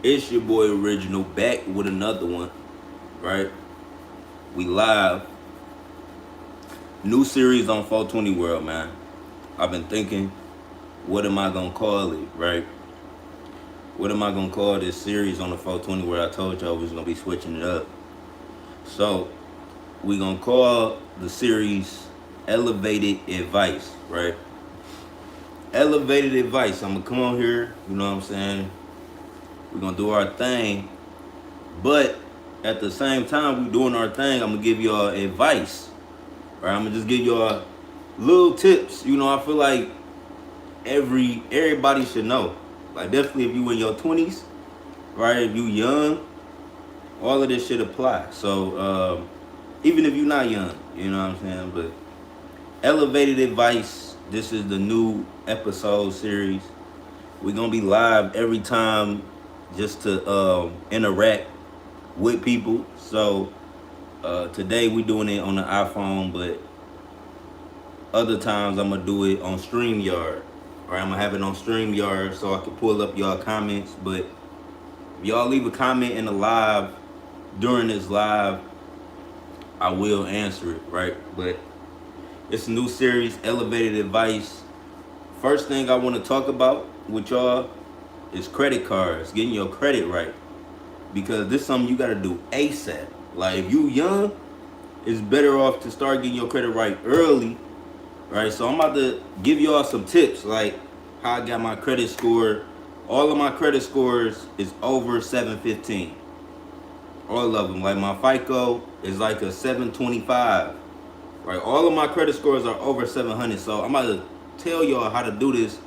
It's your boy Original back with another one, right? We live. New series on 420 World, man. I've been thinking, what am I gonna call it, right? What am I gonna call this series on the 420 World? I told y'all we was gonna be switching it up. So, we gonna call the series Elevated Advice, right? Elevated Advice. I'm gonna come on here, you know what I'm saying? We're gonna do our thing, but at the same time we doing our thing, I'm gonna give y'all advice. Right? I'm gonna just give y'all little tips. You know, I feel like everybody should know. Like definitely if you in your 20s, right? If you young, all of this should apply. So even if you're not young, you know what I'm saying? But elevated advice. This is the new episode series. We're gonna be live every time just to interact with people. So today we doing it on the iPhone, but other times I'm gonna do it on StreamYard. Alright, I'm gonna have it on StreamYard so I can pull up y'all comments. But if y'all leave a comment in the live during this live, I will answer it, right? But it's a new series, Elevated Advice. First thing I want to talk about with y'all is credit cards, getting your credit right. Because this is something you gotta do ASAP. Like if you young, it's better off to start getting your credit right early, right? So I'm about to give y'all some tips, like how I got my credit score. All of my credit scores is over 715. All of them. Like my FICO is like a 725. Right? All of my credit scores are over 700. So I'm about to tell y'all how to do this.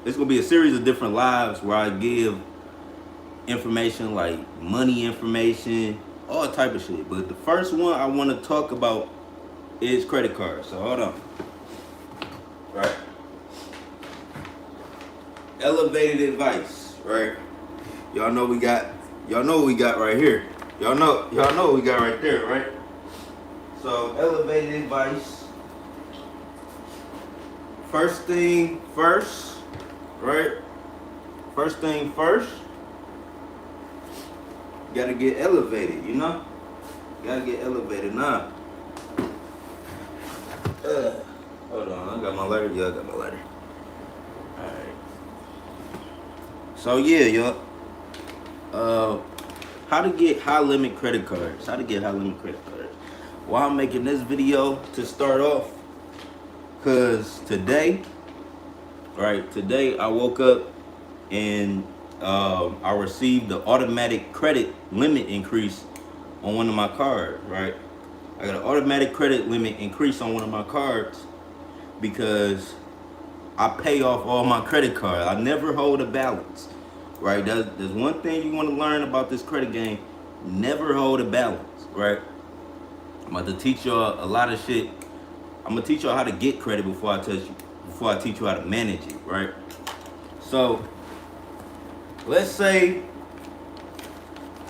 It's gonna be a series of different lives where I give information like money information, all type of shit. But the first one I want to talk about is credit cards. So hold on. Right. Elevated advice, right? Y'all know what we got right here. Y'all know what we got right there, right? So elevated advice. First thing first, right? First thing first. You gotta get elevated, you know? You gotta get elevated now. Hold on, I got my lighter. Yeah, I got my lighter. Alright. So yeah, y'all. How to get high limit credit cards. How to get high limit credit cards. Why I'm making this video to start off. Cause today I woke up and I received the automatic credit limit increase on one of my cards, right? I got an automatic credit limit increase on one of my cards because I pay off all my credit cards. I never hold a balance, right? There's one thing you want to learn about this credit game. Never hold a balance, right? I'm about to teach y'all a lot of shit. I'm gonna teach y'all how to get credit before I teach you how to manage it, right? So let's say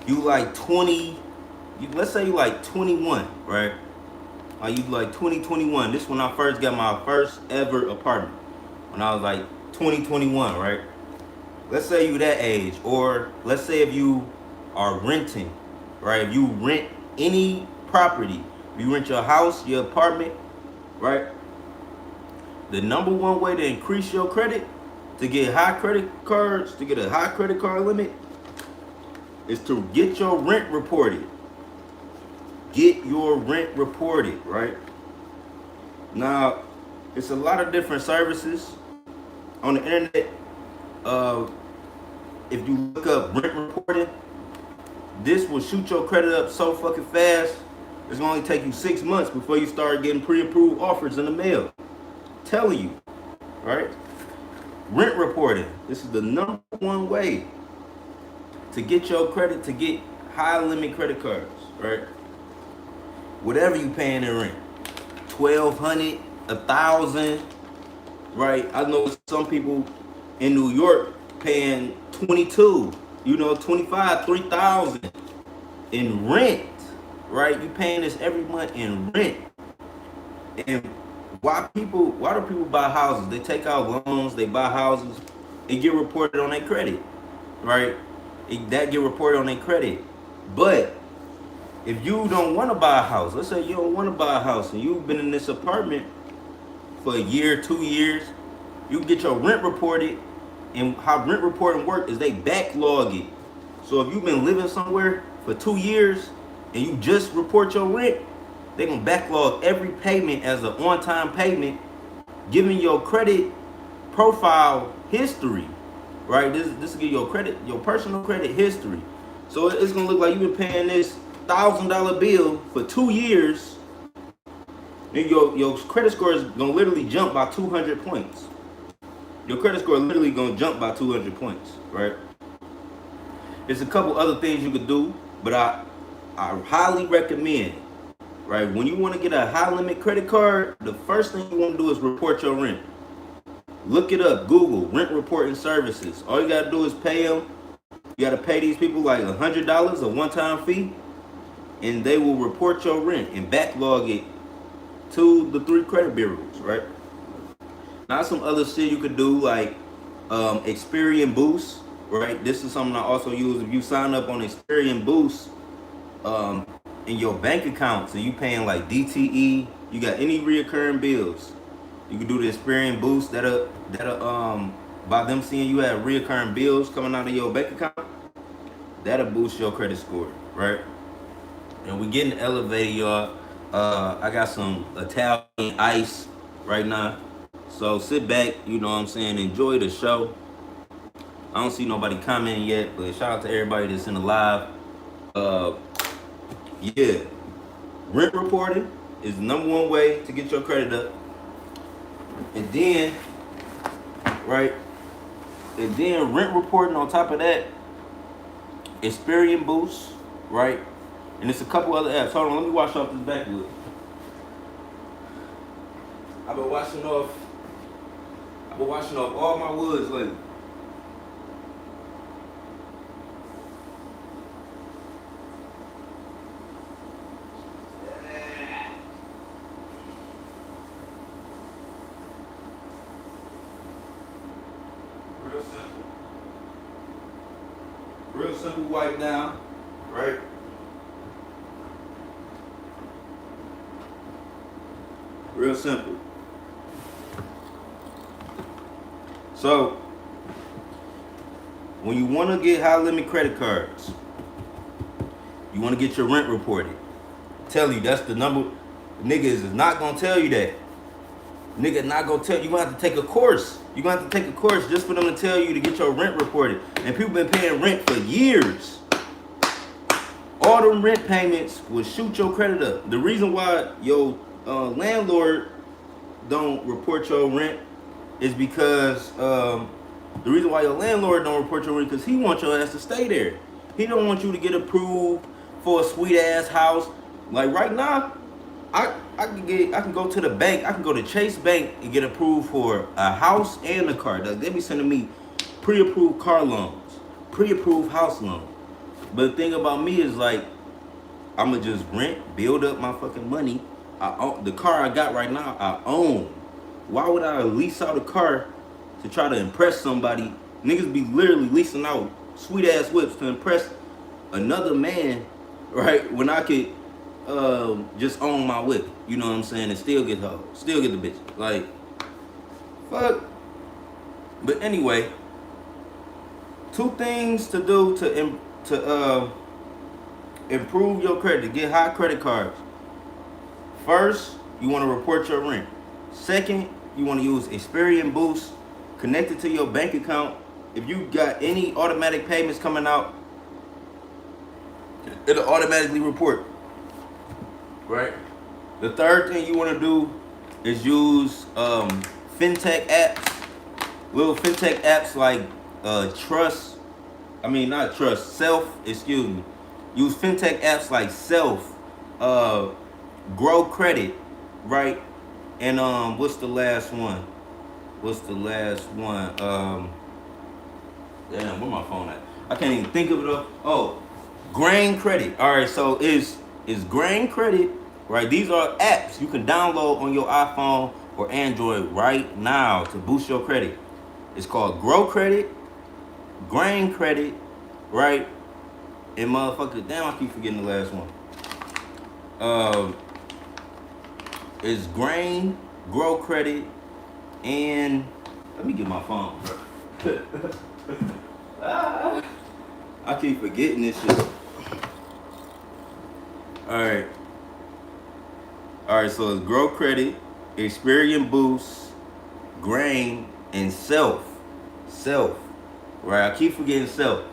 you like 20, let's say you like 21, right? Or you like 2021. This when I first got my first ever apartment. When I was like 2021, right? Let's say you that age. Or let's say if you are renting, right? If you rent any property, if you rent your house, your apartment, right? The number one way to increase your credit, to get high credit cards, to get a high credit card limit, is to get your rent reported. Get your rent reported, right? Now, it's a lot of different services on the internet. If you look up rent reporting, this will shoot your credit up so fucking fast. It's gonna only take you 6 months before you start getting pre-approved offers in the mail. Telling you, right? Rent reporting. This is the number one way to get your credit, to get high limit credit cards, right? Whatever you paying in rent, 1,200, 1,000, right? I know some people in New York paying 22, 25, 3,000 in rent, right? You paying this every month in rent. And why do people buy houses? They take out loans, they buy houses, and get reported on their credit. right? That get reported on their credit. But if you don't want to buy a house, let's say you don't want to buy a house and you've been in this apartment for a year, 2 years, you get your rent reported. And how rent reporting work is they backlog it. So if you've been living somewhere for 2 years and you just report your rent, they gonna backlog every payment as an on-time payment, giving your credit profile history, right? This will give your credit, your personal credit history. So it's gonna look like you've been paying this $1,000 bill for 2 years, and your credit score is gonna literally jump by 200 points. Your credit score literally gonna jump by 200 points, right? There's a couple other things you could do, but I highly recommend, right? When you want to get a high limit credit card, the first thing you want to do is report your rent. Look it up, Google rent reporting services. All you gotta do is pay them. You gotta pay these people like $100, a one-time fee, and they will report your rent and backlog it to the 3 credit bureaus, right? Now some other shit you could do like Experian Boost, right? This is something I also use. If you sign up on Experian Boost in your bank account, so you paying like DTE, you got any reoccurring bills, you can do the Experian Boost. That'll by them seeing you have reoccurring bills coming out of your bank account, that'll boost your credit score, right? And we getting elevated, y'all. I got some Italian ice right now. So sit back, you know what I'm saying, enjoy the show. I don't see nobody commenting yet, but shout out to everybody that's in the live. Yeah, rent reporting is the #1 way to get your credit up. And then, right, and then rent reporting on top of that, Experian Boost, right? And it's a couple other apps. Hold on, let me wash off this backwood. I've been washing off all my woods lately. Real simple wipe down, right? Real simple. So, when you want to get high limit credit cards, you want to get your rent reported. Tell you that's the number. Niggas is not gonna tell you that. Nigga not gonna tell you. Gonna have to take a course. You gonna have to take a course just for them to tell you to get your rent reported. And people been paying rent for years. All them rent payments will shoot your credit up. The reason why your landlord don't report your rent is because the reason why your landlord don't report your rent because he wants your ass to stay there. He don't want you to get approved for a sweet ass house. Like right now, I can go to the bank. I can go to Chase Bank and get approved for a house and a car. They be sending me pre-approved car loans, pre-approved house loans. But the thing about me is like, I'ma just rent, build up my fucking money. I own the car I got right now. I own. Why would I lease out a car to try to impress somebody? Niggas be literally leasing out sweet ass whips to impress another man, right? When I could just own my whip, you know what I'm saying, and still get her, still get the bitch. Like, fuck. But anyway, 2 things to do to improve your credit, to get high credit cards. First, you want to report your rent. Second, you want to use Experian Boost connected to your bank account. If you got any automatic payments coming out, it'll automatically report. Right? The third thing you want to do is use fintech apps. Little fintech apps like Use fintech apps like Self, Grow Credit, right? And what's the last one? Damn, where my phone at? I can't even think of it up. Oh, Grain Credit. All right, so is Grain Credit, right? These are apps you can download on your iPhone or Android right now to boost your credit. It's called Grow Credit grain credit, right? And motherfucker, damn, I keep forgetting the last one. Is grain, grow credit, and let me get my phone, bro. I keep forgetting this shit. Alright. Alright, so it's grow credit, Experian Boost, grain, and self. Right? I keep forgetting self.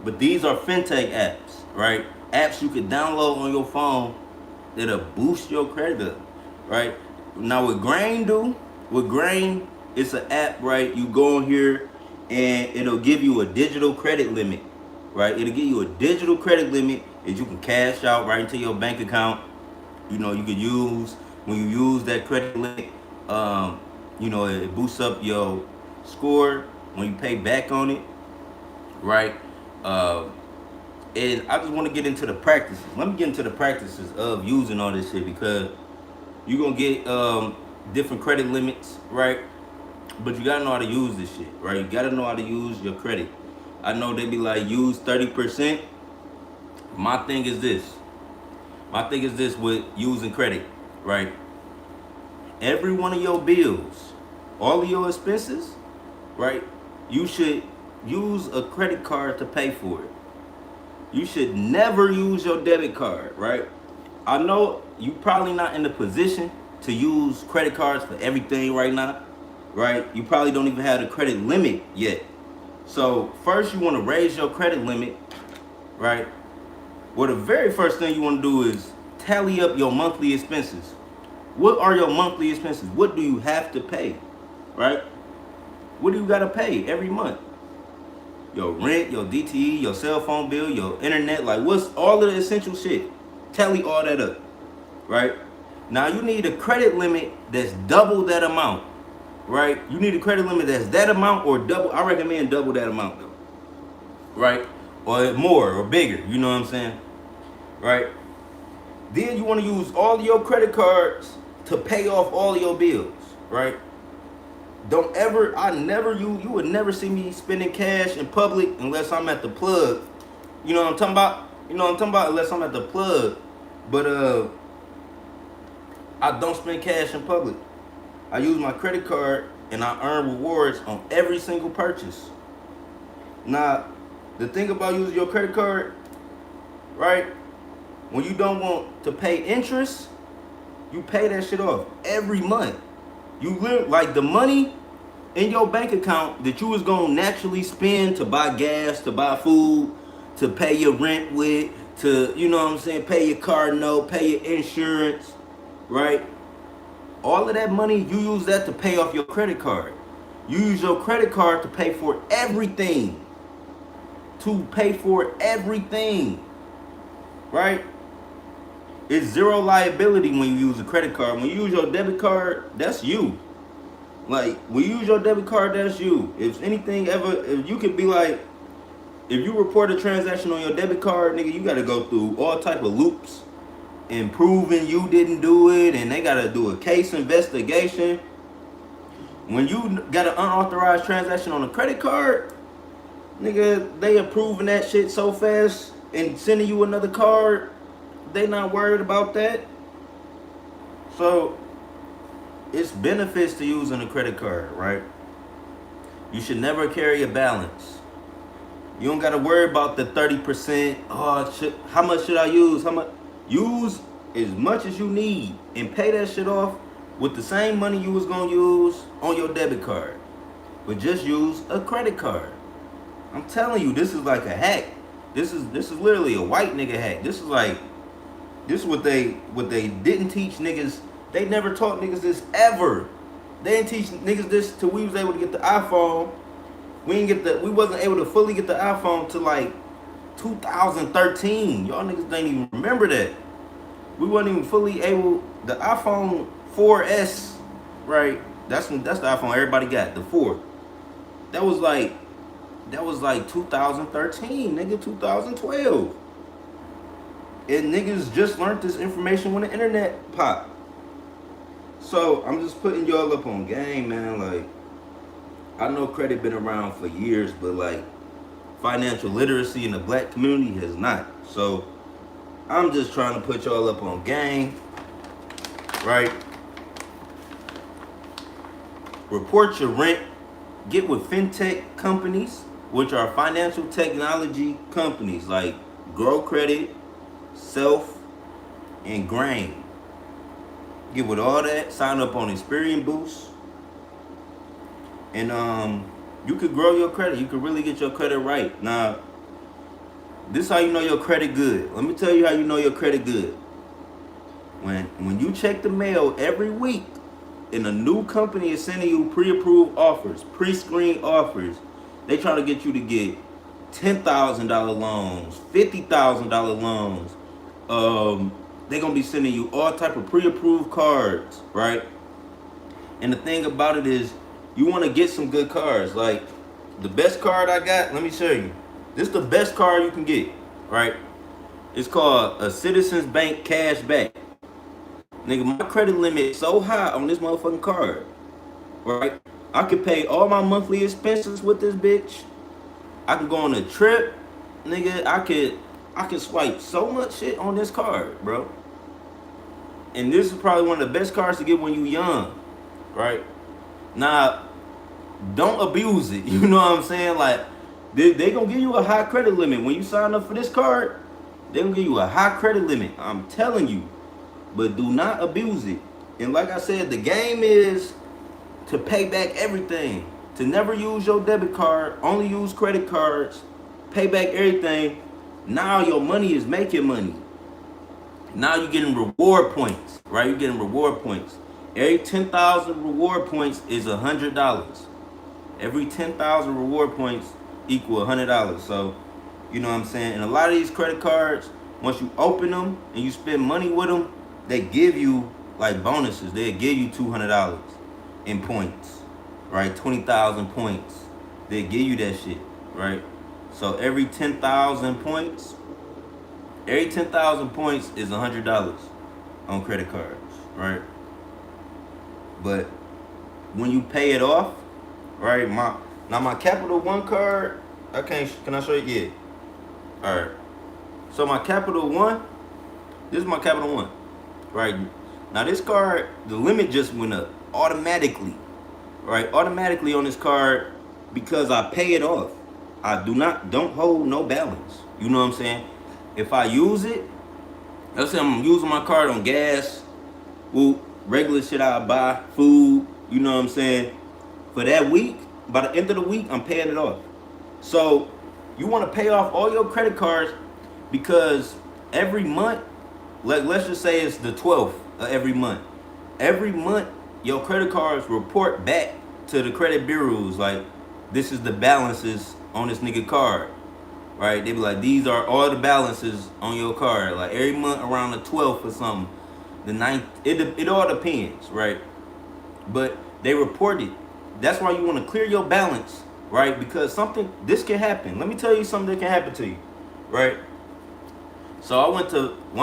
But these are fintech apps, right? Apps you can download on your phone that'll boost your credit up, right? Now what grain, it's an app, right? You go on here and it'll give you a digital credit limit, right? It'll give you a digital credit limit that you can cash out right into your bank account. You know, you can use, when you use that credit limit, you know, it boosts up your score when you pay back on it, right? And I just want to get into the practices. Let me get into the practices of using all this shit, because you're going to get different credit limits, right? But you got to know how to use this shit, right? You got to know how to use your credit. I know they be like, use 30%. My thing is this with using credit, right? Every one of your bills, all of your expenses, right? You should use a credit card to pay for it. You should never use your debit card, right? I know you probably not in the position to use credit cards for everything right now, right? You probably don't even have the credit limit yet. So first you want to raise your credit limit, right? Well, the very first thing you want to do is tally up your monthly expenses. What are your monthly expenses? What do you have to pay, right? What do you got to pay every month? Your rent, your DTE, your cell phone bill, your internet, like what's all of the essential shit? Tally all that up, right? Now you need a credit limit that's double that amount, right? You need a credit limit that's that amount or double. I recommend double that amount though, right? Or more or bigger, you know what I'm saying, right? Then you want to use all of your credit cards to pay off all of your bills, right? Don't ever, you would never see me spending cash in public unless I'm at the plug. You know what I'm talking about? Unless I'm at the plug. But I don't spend cash in public. I use my credit card and I earn rewards on every single purchase. Now, the thing about using your credit card, right? When you don't want to pay interest, you pay that shit off every month. You live like the money in your bank account that you was gonna naturally spend to buy gas, to buy food, to pay your rent with, to, you know what I'm saying, pay your car note, pay your insurance, right? All of that money, you use that to pay off your credit card. You use your credit card to pay for everything. Right? It's zero liability when you use a credit card. When you use your debit card, that's you. Like, when you use your debit card, that's you. If anything ever, if you could be like, if you report a transaction on your debit card, nigga, you gotta go through all type of loops and proving you didn't do it, and they gotta do a case investigation. When you got an unauthorized transaction on a credit card, nigga, they approving that shit so fast and sending you another card, they not worried about that. So it's benefits to using a credit card, right? You should never carry a balance. You don't gotta worry about the 30%. Oh, how much should I use? How much? Use as much as you need and pay that shit off with the same money you was gonna use on your debit card. But just use a credit card. I'm telling you, this is like a hack. This is literally a white nigga hack. This is what they didn't teach niggas. They never taught niggas this ever. They didn't teach niggas this till we was able to get the iPhone. We wasn't able to fully get the iPhone till like 2013. Y'all niggas didn't even remember that. We wasn't even fully able. The iPhone 4S, right? That's the iPhone everybody got, the 4. That was like 2013, nigga, 2012. And niggas just learned this information when the internet popped. So I'm just putting y'all up on game, man. Like, I know credit been around for years, but like, financial literacy in the black community has not. So I'm just trying to put y'all up on game, right? Report your rent. Get with fintech companies, which are financial technology companies like Grow Credit, Self, and Grain. Get with all that. Sign up on Experian Boost, and you could grow your credit. You could really get your credit right. Now, this is how you know your credit good. Let me tell you how you know your credit good. When you check the mail every week, and a new company is sending you pre-approved offers, pre-screened offers, they try to get you to get $10,000 loans, $50,000 loans. They're gonna be sending you all type of pre-approved cards, right? And the thing about it is, you want to get some good cards. Like the best card I got, let me show you. This is the best card you can get, right? It's called a Citizens Bank Cash Back. Nigga, my credit limit is so high on this motherfucking card, right? I could pay all my monthly expenses with this bitch. I can go on a trip, nigga. I could swipe so much shit on this card, bro. And this is probably one of the best cards to get when you young, right? Now, don't abuse it. You know what I'm saying? Like, they gonna give you a high credit limit. When you sign up for this card, they gonna give you a high credit limit. I'm telling you. But do not abuse it. And like I said, the game is to pay back everything. To never use your debit card, only use credit cards, pay back everything. Now your money is making money. Now you're getting reward points, right? You're getting reward points. Every 10,000 reward points is $100. Every 10,000 reward points equal $100. So, you know what I'm saying? And a lot of these credit cards, once you open them and you spend money with them, they give you like bonuses. They give you $200 in points, right? 20,000 points. They give you that shit, right? So every 10,000 points, is $100 on credit cards, right? But when you pay it off, right? My Capital One card, can I show you? Yeah. All right. So my Capital One, this is my Capital One. Right now, this card, the limit just went up automatically, right? Automatically on this card because I pay it off. I don't hold no balance. You know what I'm saying? If I use it, let's say I'm using my card on gas, regular shit I buy, food. You know what I'm saying? For that week, by the end of the week, I'm paying it off. So you want to pay off all your credit cards because every month. Let's just say it's the 12th of every month. Every month, your credit cards report back to the credit bureaus like, this is the balances on this nigga card, right? They be like, these are all the balances on your card. Like every month around the 12th or something, the 9th, it all depends, right? But they report it. That's why you want to clear your balance, right? Because this can happen. Let me tell you something that can happen to you, right? So one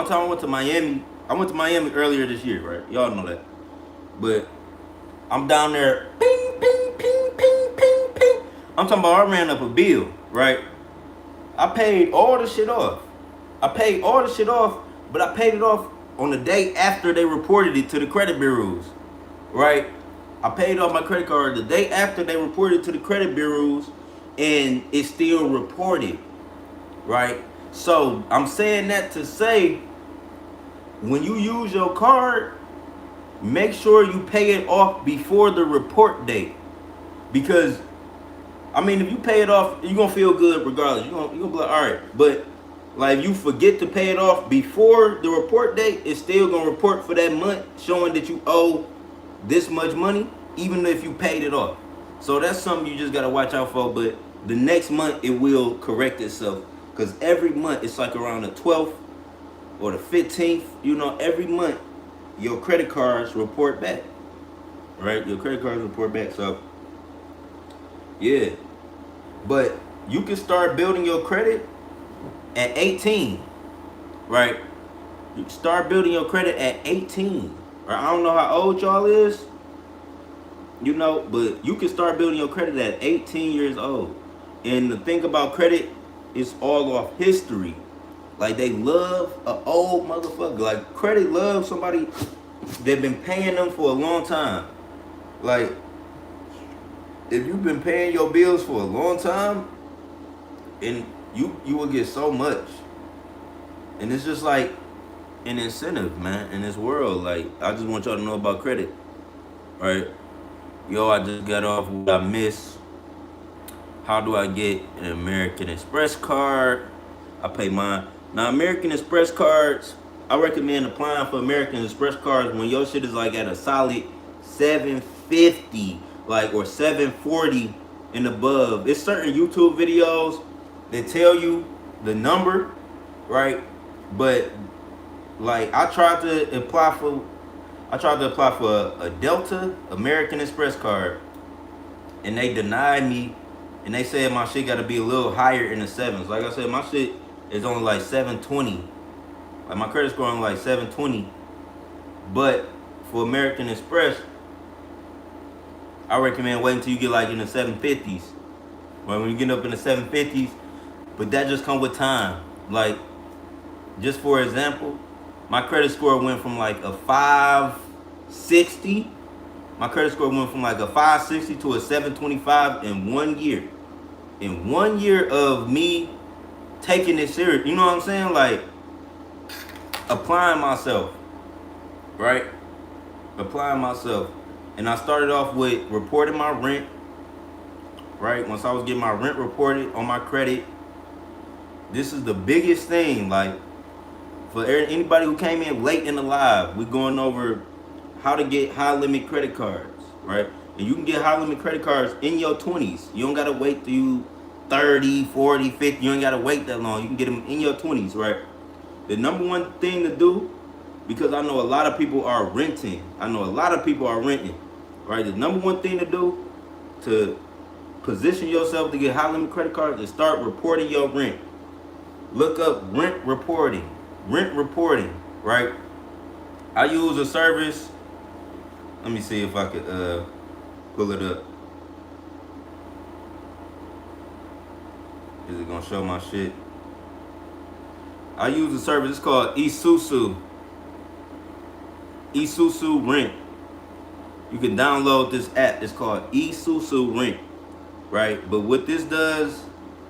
time I went to Miami. I went to Miami earlier this year, right? Y'all know that. But I'm down there, ping, ping, ping, ping, ping, ping. I'm talking about I ran up a bill, right? I paid all the shit off. But I paid it off on the day after they reported it to the credit bureaus, right? I paid off my credit card the day after they reported it to the credit bureaus, and it's still reported, right? So I'm saying that to say, when you use your card, make sure you pay it off before the report date. Because, I mean, if you pay it off, you're going to feel good regardless. You're gonna be like, all right. But, like, if you forget to pay it off before the report date, it's still going to report for that month, showing that you owe this much money, even if you paid it off. So that's something you just got to watch out for. But the next month, it will correct itself. Because every month, it's like around the 12th or the 15th, you know, every month, your credit cards report back, right? Your credit cards report back. So, yeah. But you can start building your credit at 18, right? You can start building your credit at 18. Right? I don't know how old y'all is, you know, but you can start building your credit at 18 years old. And the thing about credit, it's all off history. Like they love an old motherfucker. Like credit loves somebody that been paying them for a long time. Like if you've been paying your bills for a long time, and you will get so much. And it's just like an incentive, man, in this world. Like I just want y'all to know about credit. Right? Yo, I just got off what I missed. How do I get an American Express card? I pay mine. Now, American Express cards, I recommend applying for American Express cards when your shit is like at a solid 750, like, or 740 and above. It's certain YouTube videos that tell you the number, right? But like I tried to apply for a Delta American Express card, and they denied me, and they said my shit got to be a little higher in the sevens. Like I said, my shit is only like 720. Like my credit score only like 720. But for American Express, I recommend waiting until you get like in the 750s. When you get up in the 750s, but that just comes with time. Like, just for example, my credit score went from like a 560. My credit score went from like a 560 to a 725 in 1 year. In 1 year of me taking it serious, you know what I'm saying? Like, applying myself, right? Applying myself. And I started off with reporting my rent, right? Once I was getting my rent reported on my credit, this is the biggest thing. Like, for anybody who came in late in the live, we're going over how to get high limit credit cards, right? And you can get high limit credit cards in your 20s. You don't gotta wait till you 30, 40, 50. You ain't gotta wait that long. You can get them in your 20s, right? The number one thing to do, because I know a lot of people are renting. Right? The number one thing to do to position yourself to get high limit credit cards is start reporting your rent. Look up rent reporting, right? I use a service. Let me see if I could pull it up. Is it gonna show my shit? I use a service. It's called Isusu Rent. You can download this app. It's called Isusu Rent, right? But what this does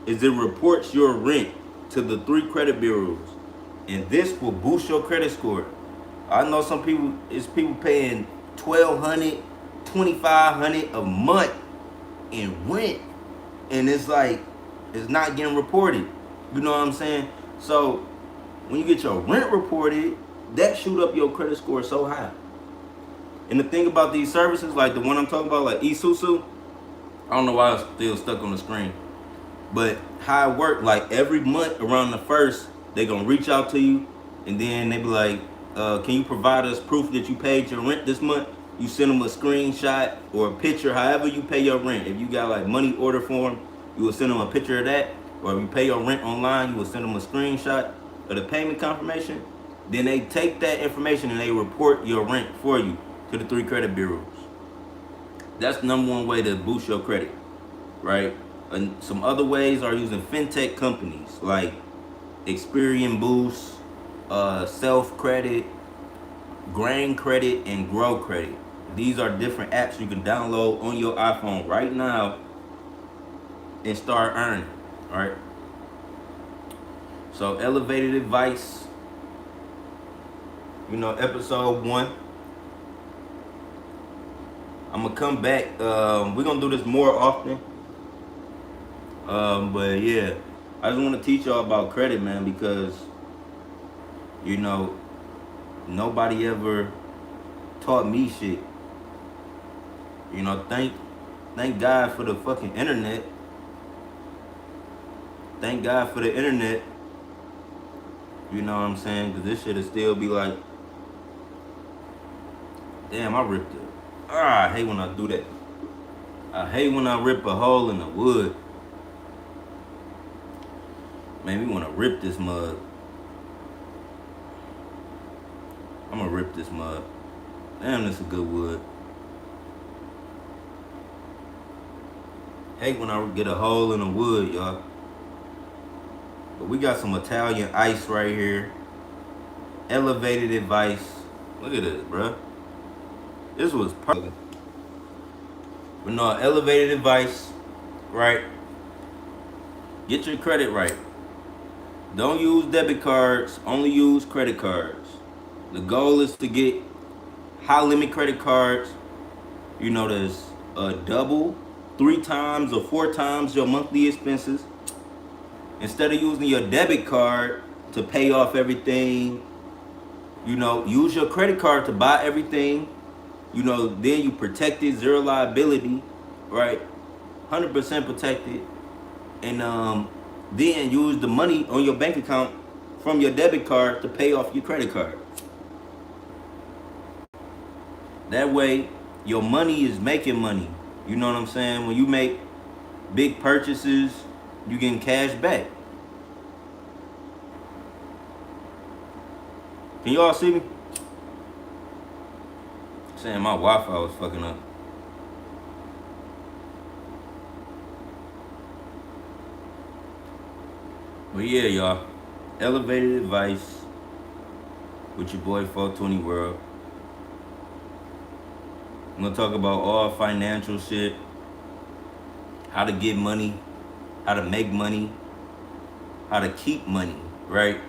is it reports your rent to the 3 credit bureaus, and this will boost your credit score. I know some people, it's people paying $1,200, $2,500 a month in rent, and it's like it's not getting reported. You know what I'm saying? So when you get your rent reported, that shoot up your credit score so high. And the thing about these services, like the one I'm talking about, like Isusu, I don't know why it's still stuck on the screen, but how it work, like every month around the 1st, they gonna reach out to you, and then they be like, can you provide us proof that you paid your rent this month? You send them a screenshot or a picture, however you pay your rent. If you got like money order form, you will send them a picture of that. Or if you pay your rent online, you will send them a screenshot of the payment confirmation. Then they take that information and they report your rent for you to the 3 credit bureaus. That's the number one way to boost your credit, right? And some other ways are using fintech companies like Experian Boost, Self Credit, Grain Credit, and Grow Credit. These are different apps you can download on your iPhone right now and start earning, all right? So elevated advice, episode 1. I'm gonna come back. We're gonna do this more often. But yeah, I just want to teach y'all about credit, man, because nobody ever taught me shit. Thank God for the fucking internet. Thank God for the internet. You know what I'm saying? Because this shit'll still be like, damn, I ripped it. I hate when I do that. I hate when I rip a hole in the wood. Man, we want to rip this mug. I'm going to rip this mug. Damn, this is good wood. Hate when I get a hole in the wood, y'all. But we got some Italian ice right here. Elevated advice. Look at this, bruh. This was perfect. But no, elevated advice, right? Get your credit right. Don't use debit cards, only use credit cards. The goal is to get high limit credit cards. You know, there's a double, 3 times or 4 times your monthly expenses. Instead of using your debit card to pay off everything, you know, use your credit card to buy everything. You know, then you protected, zero liability, right? 100% protected. And then use the money on your bank account from your debit card to pay off your credit card. That way, your money is making money. You know what I'm saying? When you make big purchases, you getting cash back. Can y'all see me? Saying my Wi-Fi was fucking up. But yeah, y'all. Elevated advice with your boy 420 World. I'm gonna talk about all financial shit, how to get money, how to make money, how to keep money, right?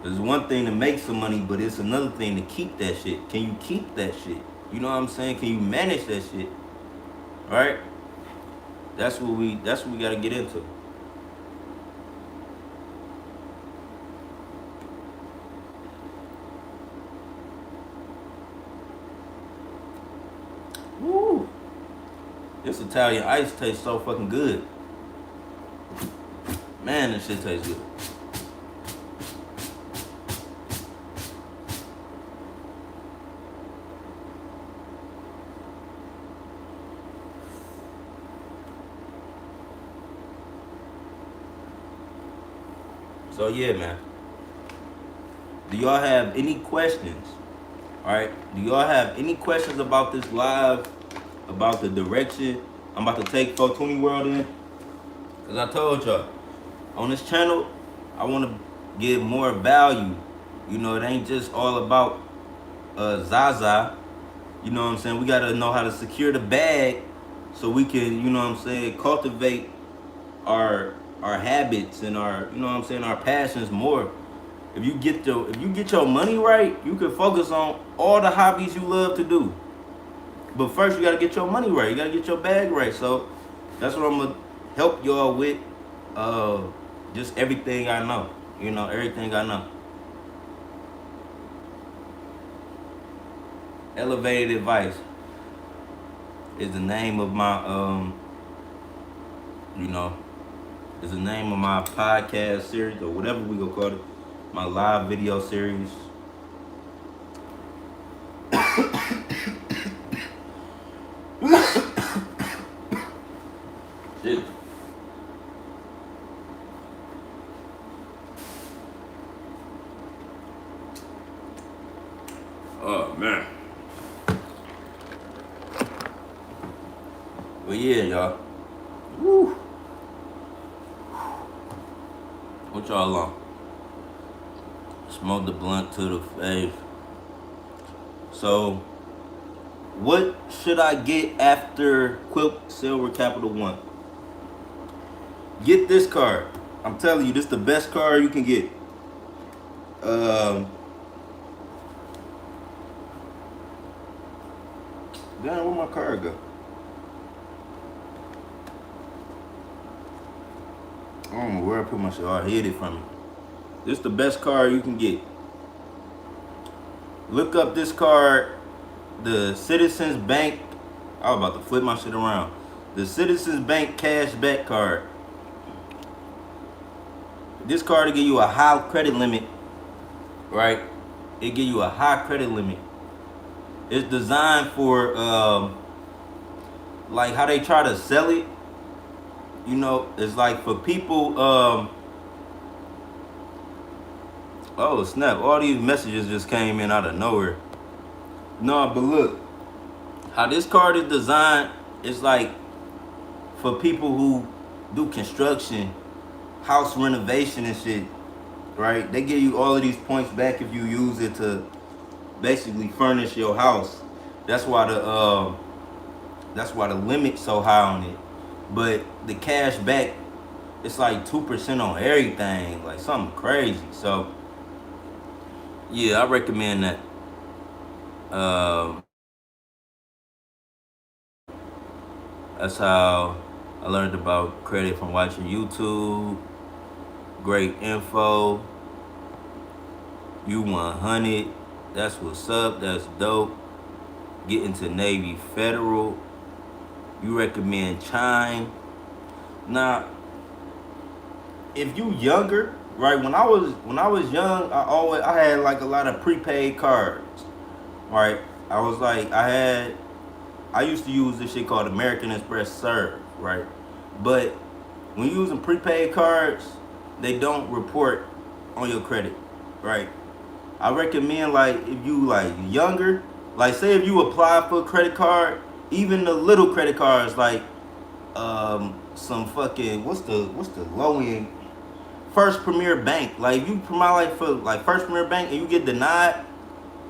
There's one thing to make some money, but it's another thing to keep that shit. Can you keep that shit? You know what I'm saying? Can you manage that shit? Right? That's what we gotta get into. Woo! This Italian ice tastes so fucking good. Man, this shit tastes good. So yeah, man. Do y'all have any questions? Alright? Do y'all have any questions about this live? About the direction I'm about to take 420 World in? Cause I told y'all, on this channel, I want to give more value. You know, it ain't just all about Zaza. You know what I'm saying? We gotta know how to secure the bag so we can, you know what I'm saying, cultivate our habits and our, you know what I'm saying, our passions more. If you get your money right, you can focus on all the hobbies you love to do. But first, you gotta get your money right. You gotta get your bag right. So that's what I'm gonna help y'all with. Just everything I know. You know, everything I know. Elevated Advice is the name of my you know, is the name of my podcast series or whatever we gonna call it. My live video series. Shit. Oh man. But yeah, y'all. Woo. What y'all on? Smoke the blunt to the face. So, what should I get after Quicksilver Capital One? Get this card. I'm telling you, this is the best card you can get. Damn, where my card go? I don't know where I put my shit. Oh, I hid it from me. This is the best card you can get. Look up this card, the Citizens Bank. I was about to flip my shit around. The Citizens Bank Cashback Card. This card will give you a high credit limit, right? It give you a high credit limit. It's designed for like how they try to sell it. You know, it's like for people. Oh snap! All these messages just came in out of nowhere. No, but look, How this card is designed is like for people who do construction, house renovation and shit, right? They give you all of these points back if you use it to basically furnish your house. That's why the limit's so high on it. But the cash back, it's like 2% on everything, like something crazy. So yeah, I recommend that. That's how I learned about credit, from watching YouTube. Great info. U100. That's what's up. That's dope. Get into Navy Federal. You recommend Chime. Now, if you younger, right? When I was young, I had like a lot of prepaid cards, right? I used to use this shit called American Express Serve, right? But when you're using prepaid cards, they don't report on your credit, right? I recommend, like, if you like younger, like say if you apply for a credit card, even the little credit cards, like some fucking what's the low end First Premier Bank. Like if you apply like for like First Premier Bank and you get denied,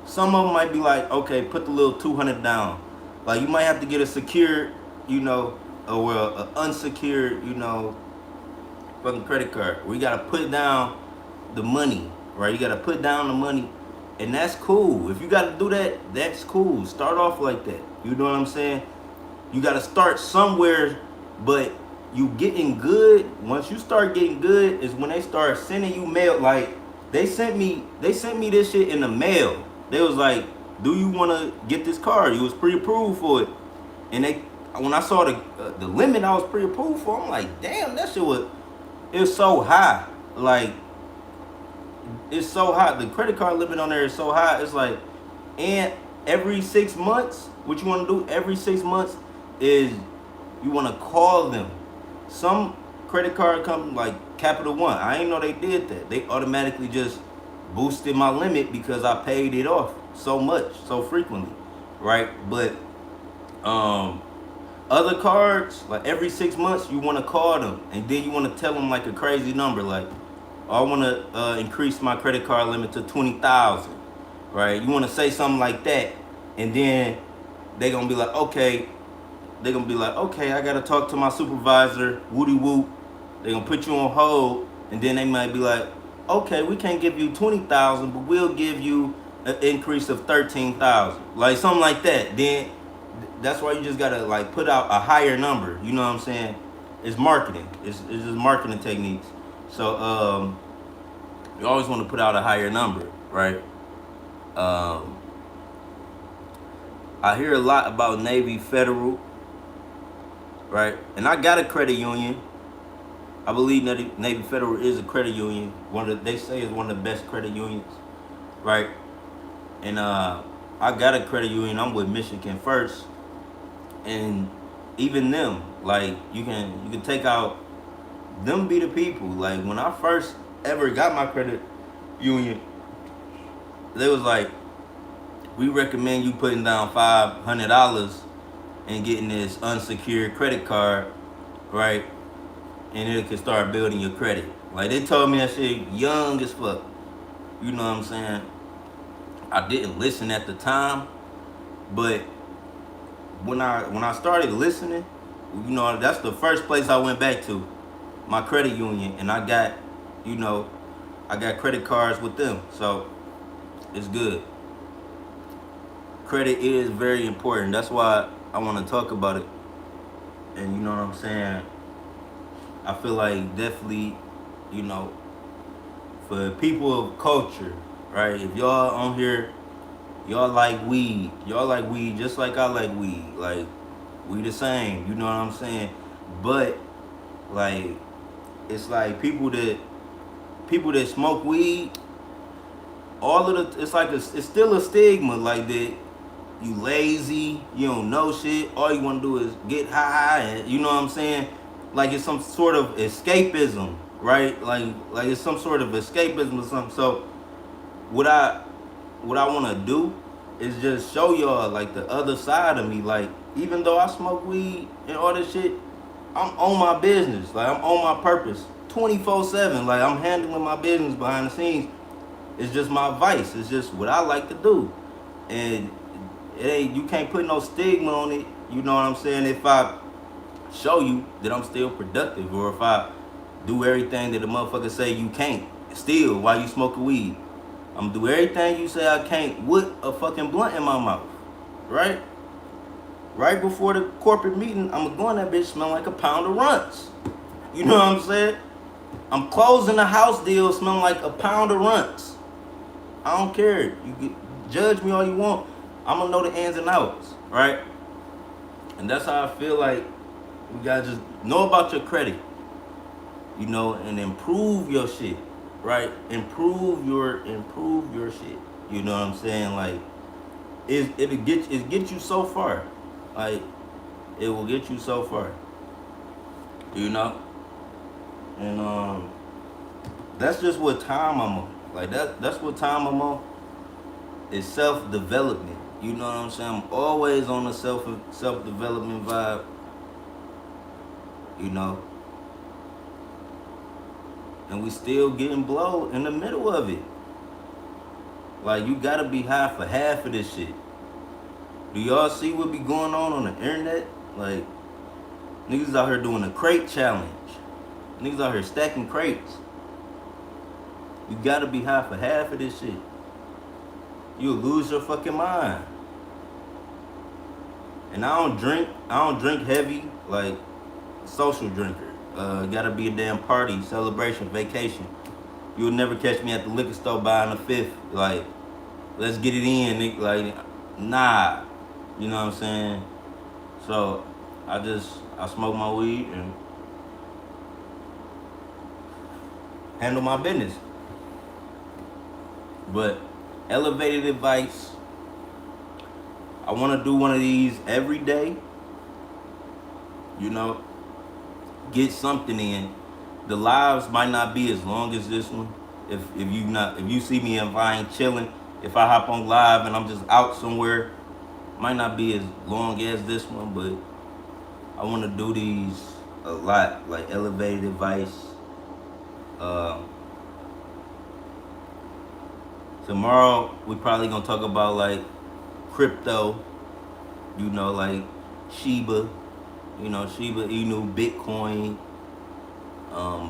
some of them might be like, okay, put the little 200 down. Like you might have to get a secured, or an unsecured, fucking credit card where you gotta put down the money, right? You gotta put down the money, and that's cool. If you gotta do that, that's cool. Start off like that. You know what I'm saying? You gotta start somewhere, but you getting good. Once you start getting good, is when they start sending you mail. Like they sent me this shit in the mail. They was like, "Do you want to get this card? You was pre-approved for it." And when I saw the limit, I was pre-approved for. I'm like, damn, that shit it's so high. Like it's so high. The credit card limit on there is so high. It's like, and every 6 months, what you want to do every 6 months is you want to call them. Some credit card companies like Capital One, I didn't know they did that. They automatically just boosted my limit because I paid it off so much, so frequently, right? But other cards, like every 6 months, you want to call them, and then you want to tell them like a crazy number, like, oh, I want to increase my credit card limit to 20,000, right? You want to say something like that, and then they're gonna be like, okay. They're gonna be like, okay, I gotta talk to my supervisor, woody whoop. They're gonna put you on hold, and then they might be like, okay, we can't give you 20,000, but we'll give you an increase of 13,000, like something like that. Then that's why you just gotta like put out a higher number. You know what I'm saying? It's marketing. It's just marketing techniques. So you always want to put out a higher number, right? I hear a lot about Navy Federal, right? And I got a credit union. I believe Navy Federal is a credit union. They say is one of the best credit unions, right? And I got a credit union. I'm with Michigan First, and even them, like you can take out them, be the people. Like when I first ever got my credit union, they was like, we recommend you putting down $500 and getting this unsecured credit card, right? And it can start building your credit. Like they told me that shit young as fuck. You know what I'm saying? I didn't listen at the time, but when I started listening, that's the first place I went back to, my credit union, and I got credit cards with them. So it's good. Credit is very important. That's why I want to talk about it. And you know what I'm saying? I feel like definitely, for people of culture, right? If y'all on here, y'all like weed just like I like weed. Like we the same, you know what I'm saying? But like it's like people that smoke weed, it's still a stigma, like that you lazy, you don't know shit, all you want to do is get high, and you know what I'm saying? Like it's some sort of escapism, right? Like it's some sort of escapism or something. So what I want to do is just show y'all like the other side of me. Like, even though I smoke weed and all this shit, I'm on my business. Like, I'm on my purpose 24/7. Like, I'm handling my business behind the scenes. It's just my vice. It's just what I like to do. And it ain't, you can't put no stigma on it. You know what I'm saying? If I show you that I'm still productive, or if I do everything that the motherfucker say you can't, still while you smoking weed, I'm gonna do everything you say I can't with a fucking blunt in my mouth, right? Right before the corporate meeting, I'm gonna go in that bitch smelling like a pound of RUNTZ. You know what I'm saying? I'm closing the house deal smelling like a pound of RUNTZ. I don't care. You can judge me all you want. I'm gonna know the ins and outs, right? And that's how I feel like you gotta just know about your credit, you know, and improve your shit, right? Improve your shit. You know what I'm saying? Like, it get you so far. Like, it will get you so far. You know? And that's just what time I'm on. Like, that's what time I'm on. Is self-development. You know what I'm saying? I'm always on the self-development vibe. You know? And we still getting blow in the middle of it. Like, you gotta be high for half of this shit. Do y'all see what be going on the internet? Like, niggas out here doing a crate challenge. Niggas out here stacking crates. You gotta be high for half of this shit. You'll lose your fucking mind. And I don't drink heavy, like social drinker. Gotta be a damn party, celebration, vacation. You'll never catch me at the liquor store buying a fifth. Like, let's get it in, nigga. Like, nah. You know what I'm saying? So I smoke my weed and handle my business. But elevated advice, I want to do one of these every day. You know, get something in. The lives might not be as long as this one. If you see me and Vine chilling, if I hop on live and I'm just out somewhere, might not be as long as this one, but I want to do these a lot, like elevated advice. Tomorrow we probably gonna talk about like crypto, you know, like Shiba, you know, Shiba Inu, Bitcoin,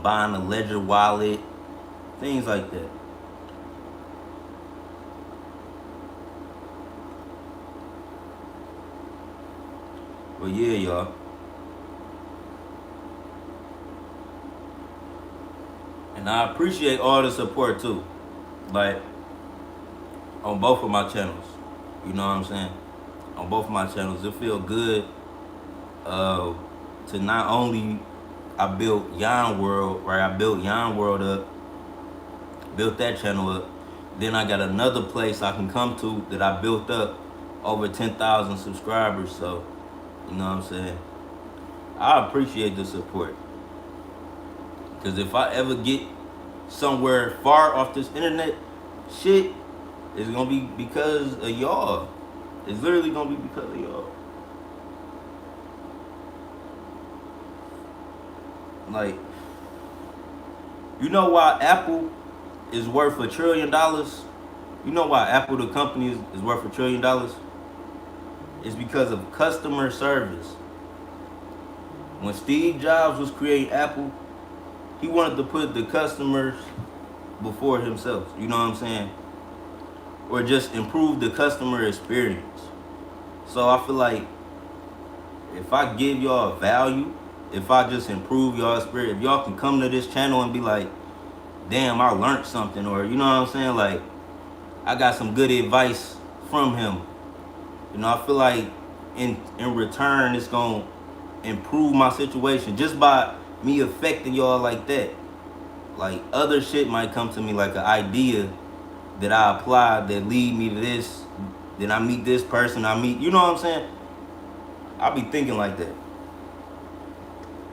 buying a Ledger wallet, things like that. But yeah, y'all. And I appreciate all the support too. Like, on both of my channels. You know what I'm saying? On both of my channels. It feel good to not only I built Yon World, right? I built Yon World up, built that channel up. Then I got another place I can come to that I built up over 10,000 subscribers. So, you know what I'm saying? I appreciate the support. Because if I ever get somewhere far off this internet shit, it's gonna be because of y'all. It's literally gonna be because of y'all. Like, you know why Apple is worth $1 trillion? You know why Apple, the company, is worth $1 trillion? It's because of customer service. When Steve Jobs was creating Apple, he wanted to put the customers before himself. You know what I'm saying? Or just improve the customer experience. So I feel like if I give y'all value, if I just improve y'all experience, if y'all can come to this channel and be like, damn, I learned something, or you know what I'm saying, like, I got some good advice from him. You know, I feel like in return, it's gonna improve my situation just by me affecting y'all like that. Like, other shit might come to me, like an idea that I apply that lead me to this. Then I meet this person, you know what I'm saying? I be thinking like that.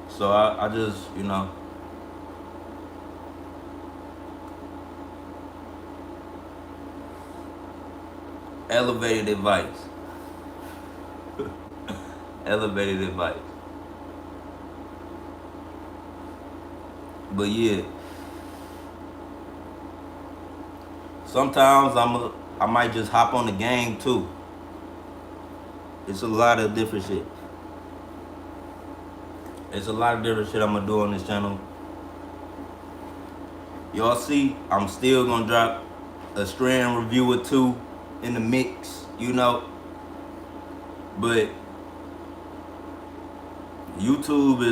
So I just, you know. Elevated advice. Elevated advice. But yeah, sometimes I might just hop on the game too. It's a lot of different shit. It's a lot of different shit I'm gonna do on this channel. Y'all see, I'm still gonna drop a strand review or two in the mix, you know. But YouTube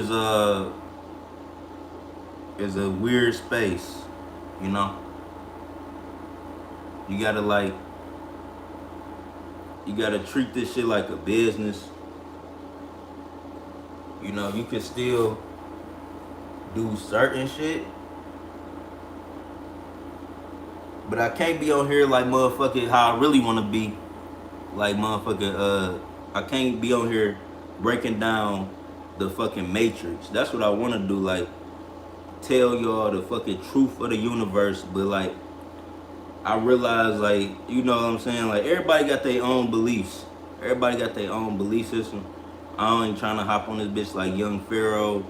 is a weird space, you know. You gotta treat this shit like a business. You know, you can still do certain shit, but I can't be on here like motherfucking how I really wanna be. Like motherfucking I can't be on here breaking down the fucking matrix. That's what I wanna do, like tell y'all the fucking truth of the universe, but like I realize, like, you know what I'm saying, like everybody got their own beliefs. Everybody got their own belief system. I ain't trying to hop on this bitch like Young Pharaoh,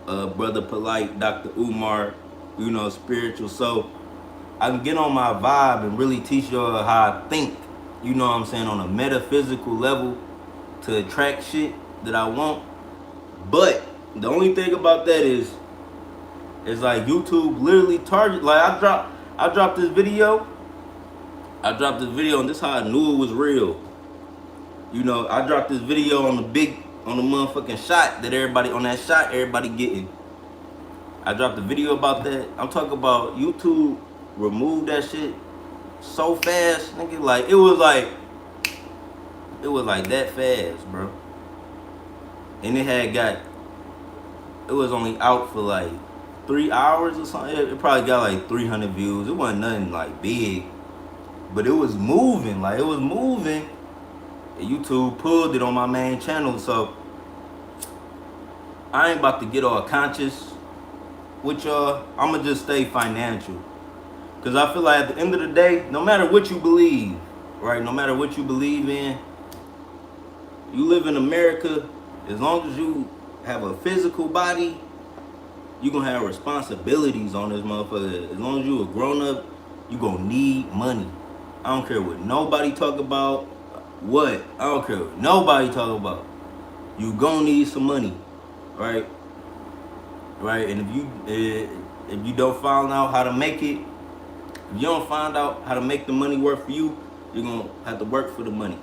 Brother Polite, Dr. Umar, you know, spiritual. So I can get on my vibe and really teach y'all how I think, you know what I'm saying, on a metaphysical level to attract shit that I want. But the only thing about that is like YouTube literally target, like I dropped this video. And this is how I knew it was real. You know, I dropped this video on the motherfucking shot that everybody getting. I dropped a video about that. I'm talking about YouTube removed that shit so fast, nigga. Like it was like that fast, bro. And it was only out for like 3 hours or something. It probably got like 300 views. It wasn't nothing like big, but it was moving. Like it was moving. And YouTube pulled it on my main channel, so I ain't about to get all conscious with y'all. I'ma just stay financial, cause I feel like at the end of the day, no matter what you believe, right? No matter what you believe in, you live in America. As long as you have a physical body, you gonna have responsibilities on this motherfucker. As long as you a grown up, you gonna need money. I don't care what nobody talk about. What? I don't care what nobody talk about. You gonna need some money, right? Right? And if you don't find out how to make it, if you don't find out how to make the money work for you, you're gonna have to work for the money.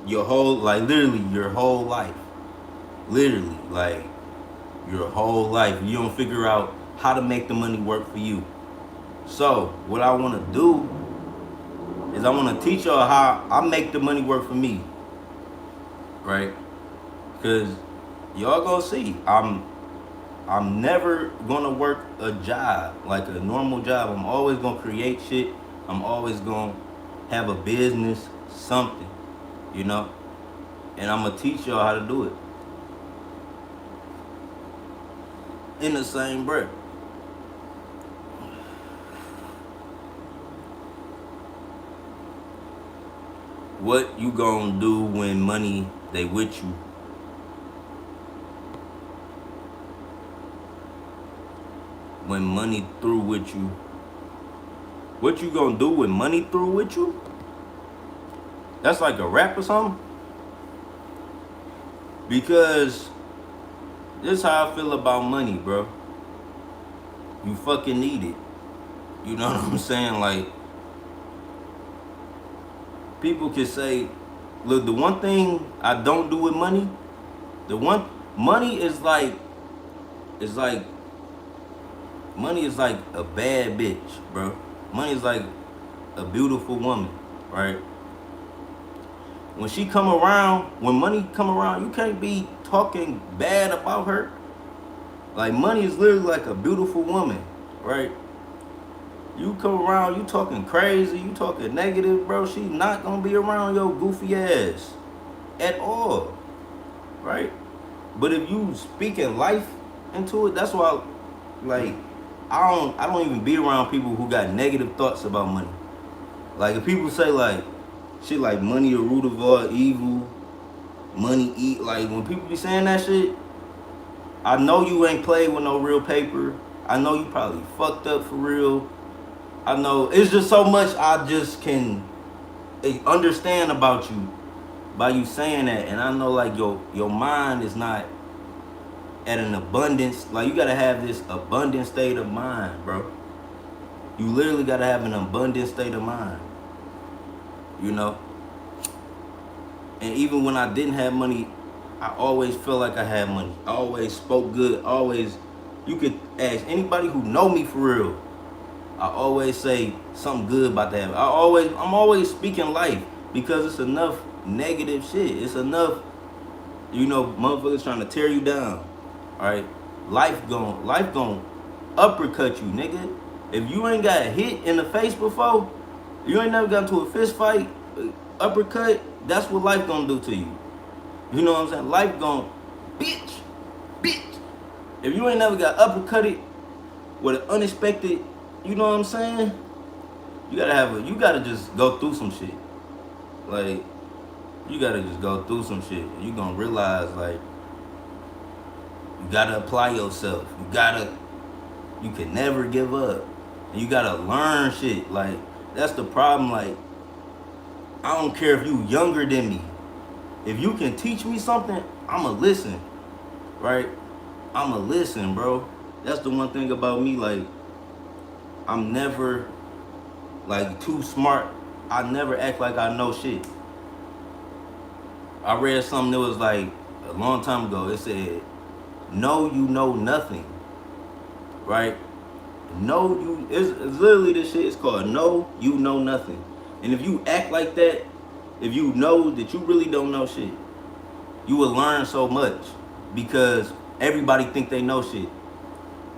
Your whole, like literally your whole life. Literally, like your whole life. You don't figure out how to make the money work for you. So what I wanna do is I want to teach y'all how I make the money work for me, right? Because y'all gonna see, I'm never gonna work a job like a normal job. I'm always gonna create shit. I'm always gonna have a business, something, you know? And I'm gonna teach y'all how to do it in the same breath. What you gonna do when money they with you? When money through with you? What you gonna do when money through with you? That's like a rap or something? Because this is how I feel about money, bro. You fucking need it. You know what I'm saying? Like, people can say, look, the one thing I don't do with money, money is like a bad bitch, bro. Money is like a beautiful woman, right? When money come around, you can't be talking bad about her. Like, money is literally like a beautiful woman, right? You come around, you talking crazy, you talking negative, bro, she's not gonna be around your goofy ass at all, right? But if you speaking life into it, that's why, like, I don't even be around people who got negative thoughts about money. Like, if people say, like, Shit like money the root of all evil. Money eat. Like when people be saying that shit, I know you ain't played with no real paper. I know you probably fucked up for real. I know it's just so much I just can understand about you by you saying that. And I know like your mind is not at an abundance. Like you gotta have this abundant state of mind, bro. You literally gotta have an abundant state of mind. You know? And even when I didn't have money, I always felt like I had money. I always spoke good. Always, you could ask anybody who know me for real. I always say something good about that. I'm always speaking life because it's enough negative shit. It's enough, motherfuckers trying to tear you down. All right, life gon' uppercut you, nigga. If you ain't got hit in the face before, you ain't never got into a fist fight, uppercut. That's what life gonna do to you. You know what I'm saying? Life gon' bitch. If you ain't never got uppercutted with an unexpected, you know what I'm saying? You gotta just go through some shit. Like, you gotta just go through some shit. You gonna realize, like, you gotta apply yourself. You can never give up. And you gotta learn shit. Like, that's the problem. Like, I don't care if you younger than me. If you can teach me something, I'ma listen. Right? I'ma listen, bro. That's the one thing about me, like, I'm never, like, too smart. I never act like I know shit. I read something that was, like, a long time ago. It said, no, you know nothing. Right? It's literally this shit. It's called no, you know nothing. And if you act like that, if you know that you really don't know shit, you will learn so much because everybody think they know shit.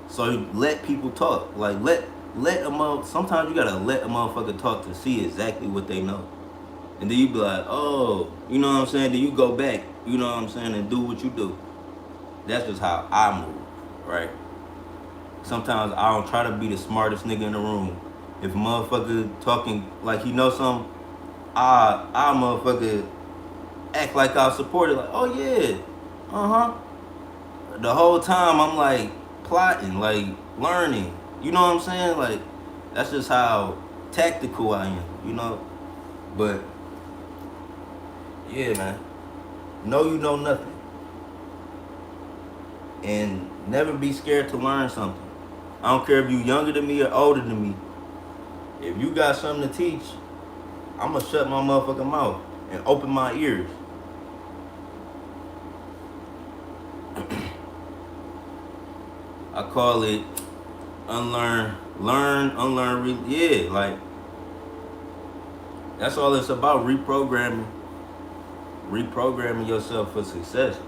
So let people talk. Like let sometimes you gotta let a motherfucker talk to see exactly what they know. And then you be like, oh, you know what I'm saying? Then you go back, you know what I'm saying, and do what you do. That's just how I move, right? Sometimes I don't try to be the smartest nigga in the room. If a motherfucker talking like he knows something, I motherfucker act like I support it. Like, oh yeah, the whole time I'm like plotting, like learning. You know what I'm saying? Like, that's just how tactical I am, you know? But yeah, man. Know you know nothing. And never be scared to learn something. I don't care if you younger than me or older than me. If you got something to teach, I'ma shut my motherfucking mouth and open my ears. I call it unlearn, yeah, like, that's all it's about, reprogramming yourself for success.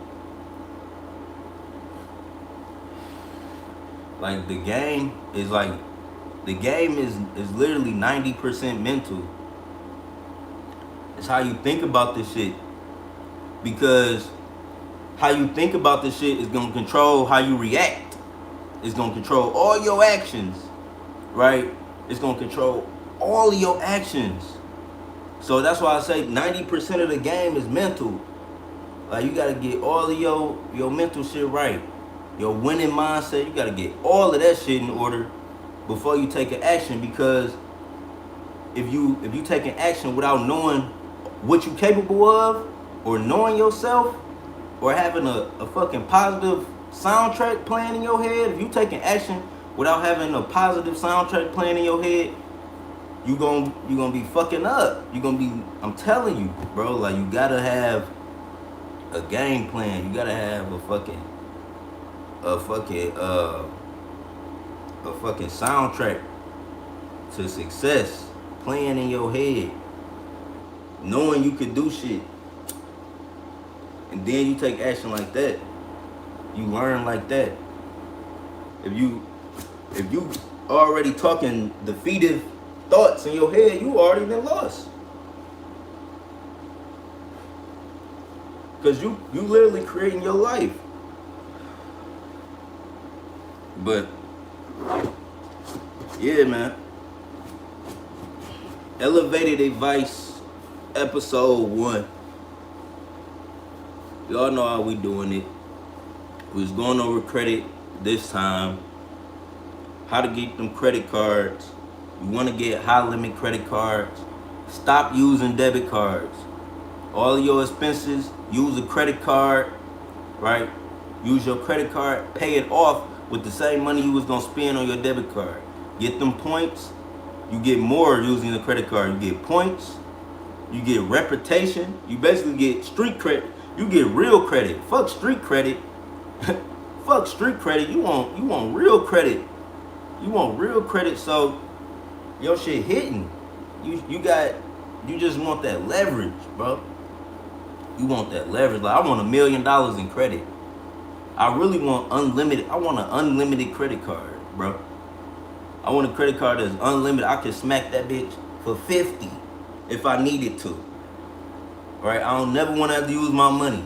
Like, the game is literally 90% mental. It's how you think about this shit. Because how you think about this shit is gonna control how you react. It's gonna control all your actions, right? It's gonna control all of your actions. So that's why I say 90% of the game is mental. Like, you gotta get all of your mental shit right. Your winning mindset, you gotta get all of that shit in order before you take an action. Because if you take an action without knowing what you're capable of, or knowing yourself, or having a fucking positive soundtrack playing in your head, if you take an action without having a positive soundtrack playing in your head, you gonna be fucking up. I'm telling you, bro, like, you gotta have a game plan. You gotta have a fucking soundtrack to success playing in your head, knowing you could do shit. And then you take action like that. You learn like that. If you already talking defeated thoughts in your head, you already been lost. Because you literally creating your life. But yeah, man. Elevated advice Episode 1. Y'all know how we doing it. We was going over credit this time. How to get them credit cards. You want to get high limit credit cards. Stop using debit cards. All of your expenses, use a credit card, right? Use your credit card, pay it off with the same money you was gonna spend on your debit card. Get them points. You get more using the credit card. You get points. You get reputation. You basically get street credit. You get real credit. Fuck street credit. Fuck street credit. You want real credit. You want real credit, so your shit hitting. You just want that leverage, bro. You want that leverage. Like, I want $1 million in credit. I really want unlimited. I want an unlimited credit card, bro. I want a credit card that's unlimited. I can smack that bitch for 50 if I needed to. Right? I don't never want to have to use my money.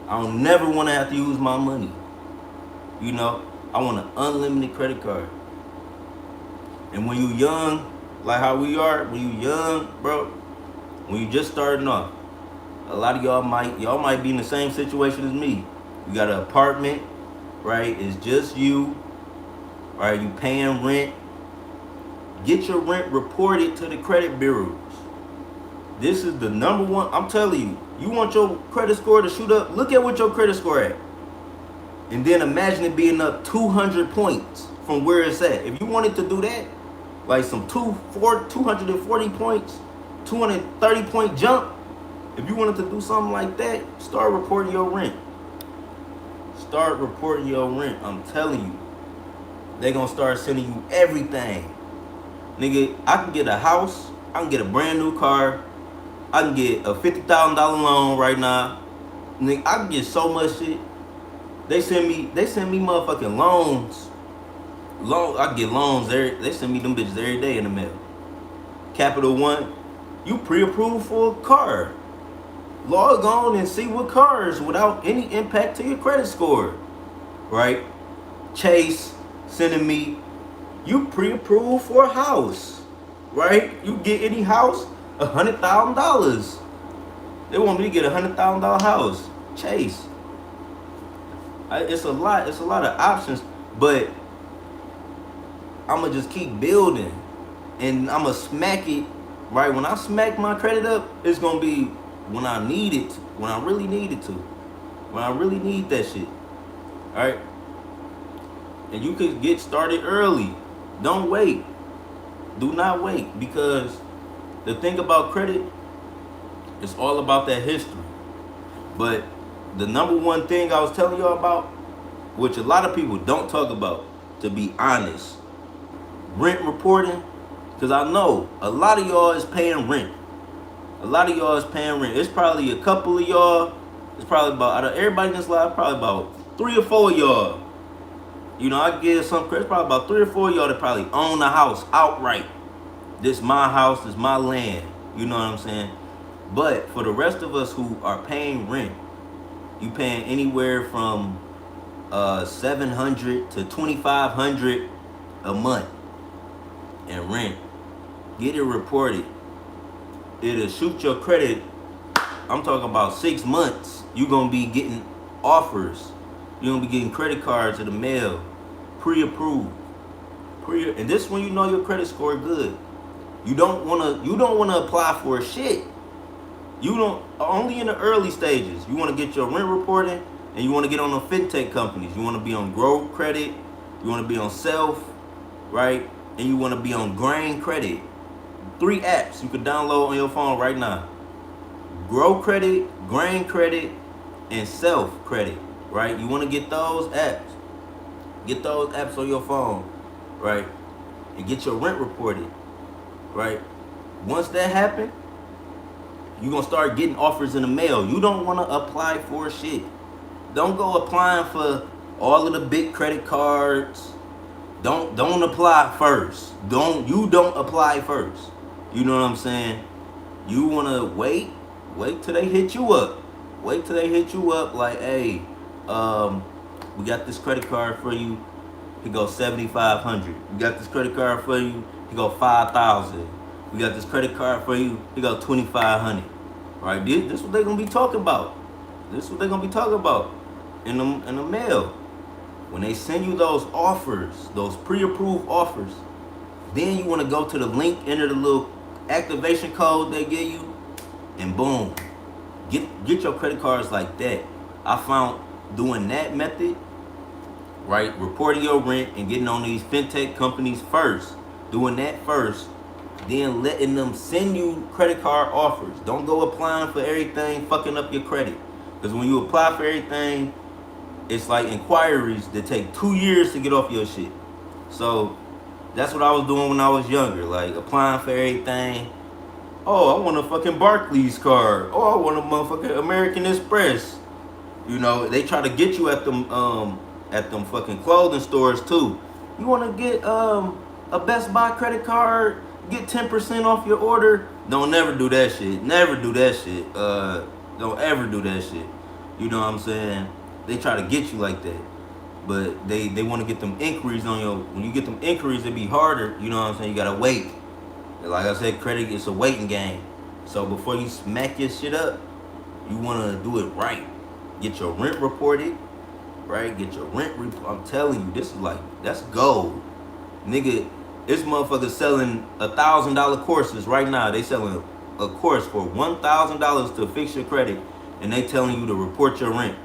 I don't never want to have to use my money. You know, I want an unlimited credit card. And when you young, like how we are, when you young, bro, when you just starting off, a lot of y'all might be in the same situation as me. You got an apartment, right? It's just you, right? You paying rent. Get your rent reported to the credit bureaus. This is the number one. I'm telling you, you want your credit score to shoot up. Look at what your credit score at, and then imagine it being up 200 points from where it's at. If you wanted to do that, like some 240 points, 230 point jump. If you wanted to do something like that, start reporting your rent. Start reporting your rent. I'm telling you, they gonna start sending you everything. Nigga, I can get a house. I can get a brand new car. I can get a $50,000 loan right now. Nigga, I can get so much shit. They send me motherfucking loans. I get loans there. They send me them bitches every day in the mail. Capital One, you pre-approved for a car. Log on and see what cars without any impact to your credit score. Right? Chase sending me, you pre-approved for a house. Right? You get any house, $100,000. They want me to get a $100,000 house. Chase. It's a lot of options, but I'ma just keep building, and I'ma smack it. Right? When I smack my credit up, it's gonna be when I need it, when I really need it to, when I really need that shit. All right? And you could get started early. Don't wait. Do not wait, because the thing about credit, it's all about that history. But the number one thing I was telling y'all about, which a lot of people don't talk about, to be honest, rent reporting. Because I know a lot of y'all is paying rent. A lot of y'all is paying rent. It's probably a couple of y'all. It's probably about, out of everybody in this live, probably about 3 or 4 of y'all. You know, I give some credit. It's probably about 3 or 4 of y'all that probably own the house outright. This my house, this my land. You know what I'm saying? But for the rest of us who are paying rent, you paying anywhere from $700 to $2,500 a month in rent. Get it reported. It'll shoot your credit. I'm talking about 6 months. You're gonna be getting offers. You're gonna be getting credit cards in the mail, pre-approved. And this when you know your credit score good. You don't wanna apply for shit. You don't, only in the early stages. You wanna get your rent reporting, and you wanna get on the fintech companies. You wanna be on Grow Credit. You wanna be on Self, right? And you wanna be on Grain Credit. 3 apps you can download on your phone right now. Grow Credit, Grain Credit, and Self Credit, right? You want to get those apps. Get those apps on your phone, right? And get your rent reported, right? Once that happens, you're going to start getting offers in the mail. You don't want to apply for shit. Don't go applying for all of the big credit cards. Don't apply first. Don't apply first. You know what I'm saying? You want to wait till they hit you up. Wait till they hit you up like, hey, we got this credit card for you. He goes $7,500. We got this credit card for you. He go $5,000. We got this credit card for you. You got 2,500. Right? This is what they're gonna be talking about. This is what they're gonna be talking about in the mail. When they send you those offers, those pre-approved offers, then you want to go to the link, enter the little activation code they give you, and boom, get your credit cards like that. I found doing that method, right, reporting your rent and getting on these fintech companies first, doing that first, then letting them send you credit card offers. Don't go applying for everything, fucking up your credit. Because when you apply for everything, it's like inquiries that take 2 years to get off your shit. So that's what I was doing when I was younger, like applying for everything. Oh, I want a fucking Barclays card. Oh, I want a motherfucking American Express. You know, they try to get you at them fucking clothing stores too. You want to get a Best Buy credit card, get 10% off your order. Don't never do that shit. Never do that shit. Don't ever do that shit. You know what I'm saying? They try to get you like that. But they want to get them inquiries on your, when you get them inquiries, it be harder. You know what I'm saying? You got to wait. Like I said, credit is a waiting game. So before you smack your shit up, you want to do it right. Get your rent reported, right? Get your rent report. I'm telling you, this is like, that's gold. Nigga, this motherfucker selling $1,000 courses right now. They selling a course for $1,000 to fix your credit, and they telling you to report your rent.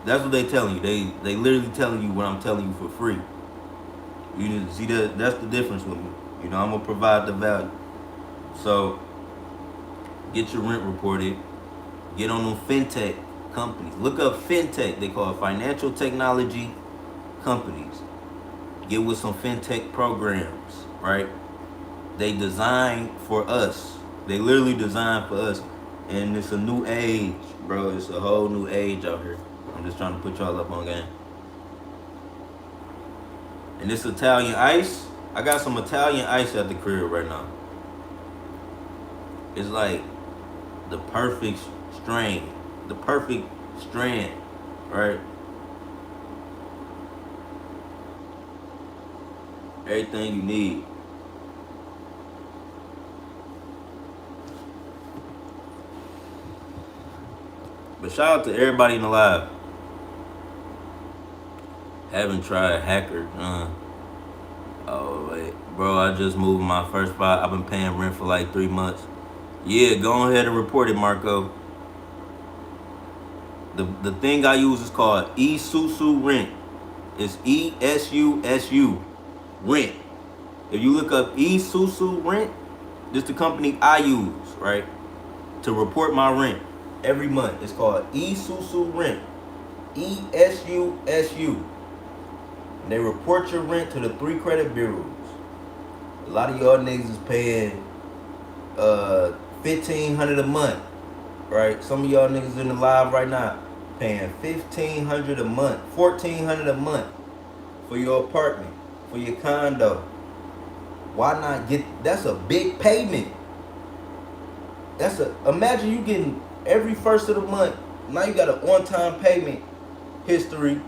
That's what they telling you. They literally telling you what I'm telling you for free. You need to see that. That's the difference with me. You know, I'm gonna provide the value. So get your rent reported. Get on them fintech companies. Look up fintech. They call it financial technology companies. Get with some fintech programs, right? They design for us. They literally design for us. And it's a new age, bro. It's a whole new age out here. I'm just trying to put y'all up on game. And this Italian ice, I got some Italian ice at the crib right now. It's like the perfect strain, the perfect strand, right? Everything you need. But shout out to everybody in the live. Haven't tried Hacker. Oh wait, bro, I just moved my first spot. I've been paying rent for like 3 months. Yeah, go ahead and report it, Marco. The thing I use is called Isusu Rent. It's ESUSU Rent. If you look up Isusu Rent, this is the company I use, right, to report my rent every month. It's called Isusu Rent. ESUSU. And they report your rent to the 3 credit bureaus. A lot of y'all niggas is paying $1,500 a month, right? Some of y'all niggas in the live right now paying $1,500 a month, $1,400 a month for your apartment, for your condo. Why not get? That's a big payment. Imagine you getting every first of the month. Now you got an on-time payment history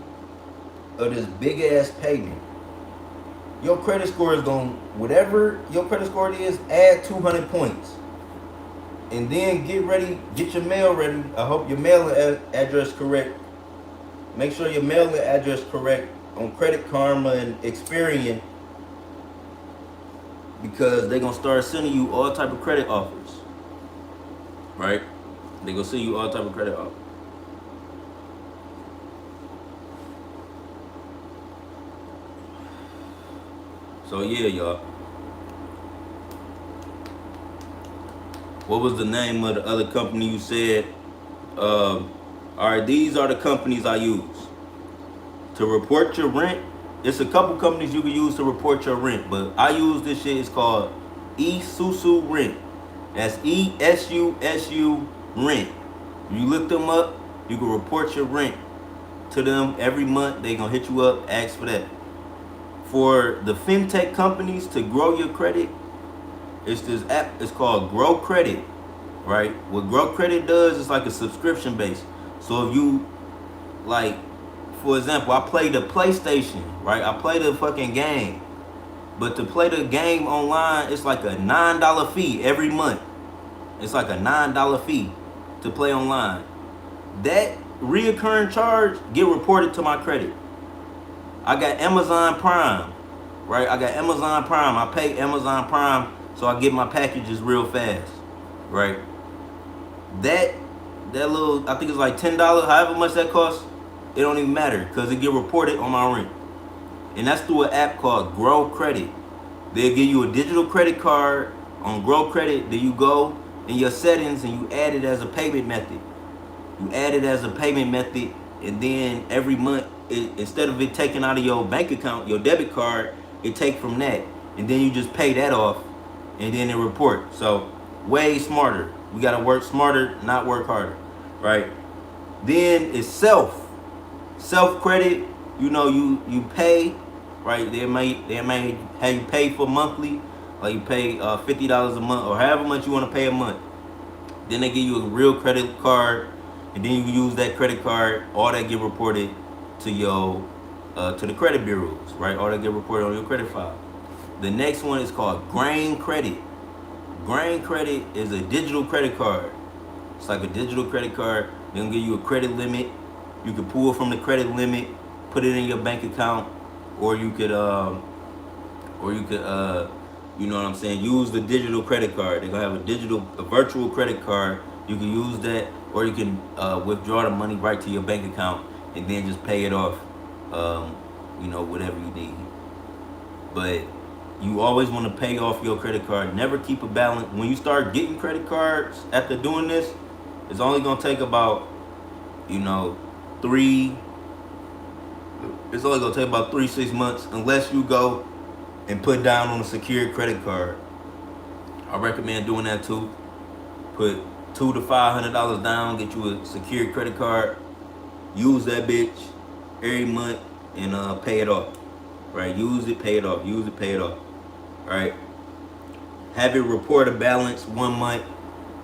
of this big ass payment. Your credit score is going, whatever your credit score is, add 200 points. And then get ready, get your mail ready. I hope your mailing address correct. Make sure your mailing address correct on Credit Karma and Experian, because they're gonna start sending you all type of credit offers. Right? They're gonna send you all type of credit offers. So yeah, y'all. What was the name of the other company you said? Alright, these are the companies I use to report your rent. It's a couple companies you can use to report your rent, but I use this shit. It's called Isusu Rent. That's ESUSU Rent. You look them up, you can report your rent to them every month. They gonna hit you up, ask for that. For the fintech companies to grow your credit, it's this app. It's called Grow Credit, right? What Grow Credit does is like a subscription base. So if you, like, for example, I play the PlayStation, right? I play the fucking game. But to play the game online, it's like a $9 fee every month. It's like a $9 fee to play online. That reoccurring charge get reported to my credit. I got Amazon Prime, right? I got Amazon Prime. I pay Amazon Prime so I get my packages real fast, right? That little, I think it's like $10, however much that costs, it don't even matter because it get reported on my rent. And that's through an app called Grow Credit. They'll give you a digital credit card on Grow Credit. Then you go in your settings and you add it as a payment method. You add it as a payment method, and then every month, instead of it taking out of your bank account, your debit card, it take from that. And then you just pay that off, and then it report. So way smarter. We gotta work smarter, not work harder, right? Then it's self credit. You know, you pay, right? They may have you pay for monthly, like you pay $50 a month or however much you want to pay a month. Then they give you a real credit card, and then you can use that credit card. All that get reported to your to the credit bureaus, right? All that get reported on your credit file. The next one is called Grain Credit. Grain Credit is a digital credit card. It's like a digital credit card. They're gonna give you a credit limit. You can pull from the credit limit, put it in your bank account, or you could you know what I'm saying, use the digital credit card. They're gonna have a virtual credit card. You can use that, or you can withdraw the money right to your bank account and then just pay it off, you know, whatever you need. But you always want to pay off your credit card. Never keep a balance. When you start getting credit cards after doing this, it's only gonna take about, you know, 3 6 months, unless you go and put down on a secured credit card. I recommend doing that too. Put $200 to $500 down, get you a secured credit card, use that bitch every month, and pay it off. Right? Use it, pay it off. Use it, pay it off. Right? Have it report a balance 1 month,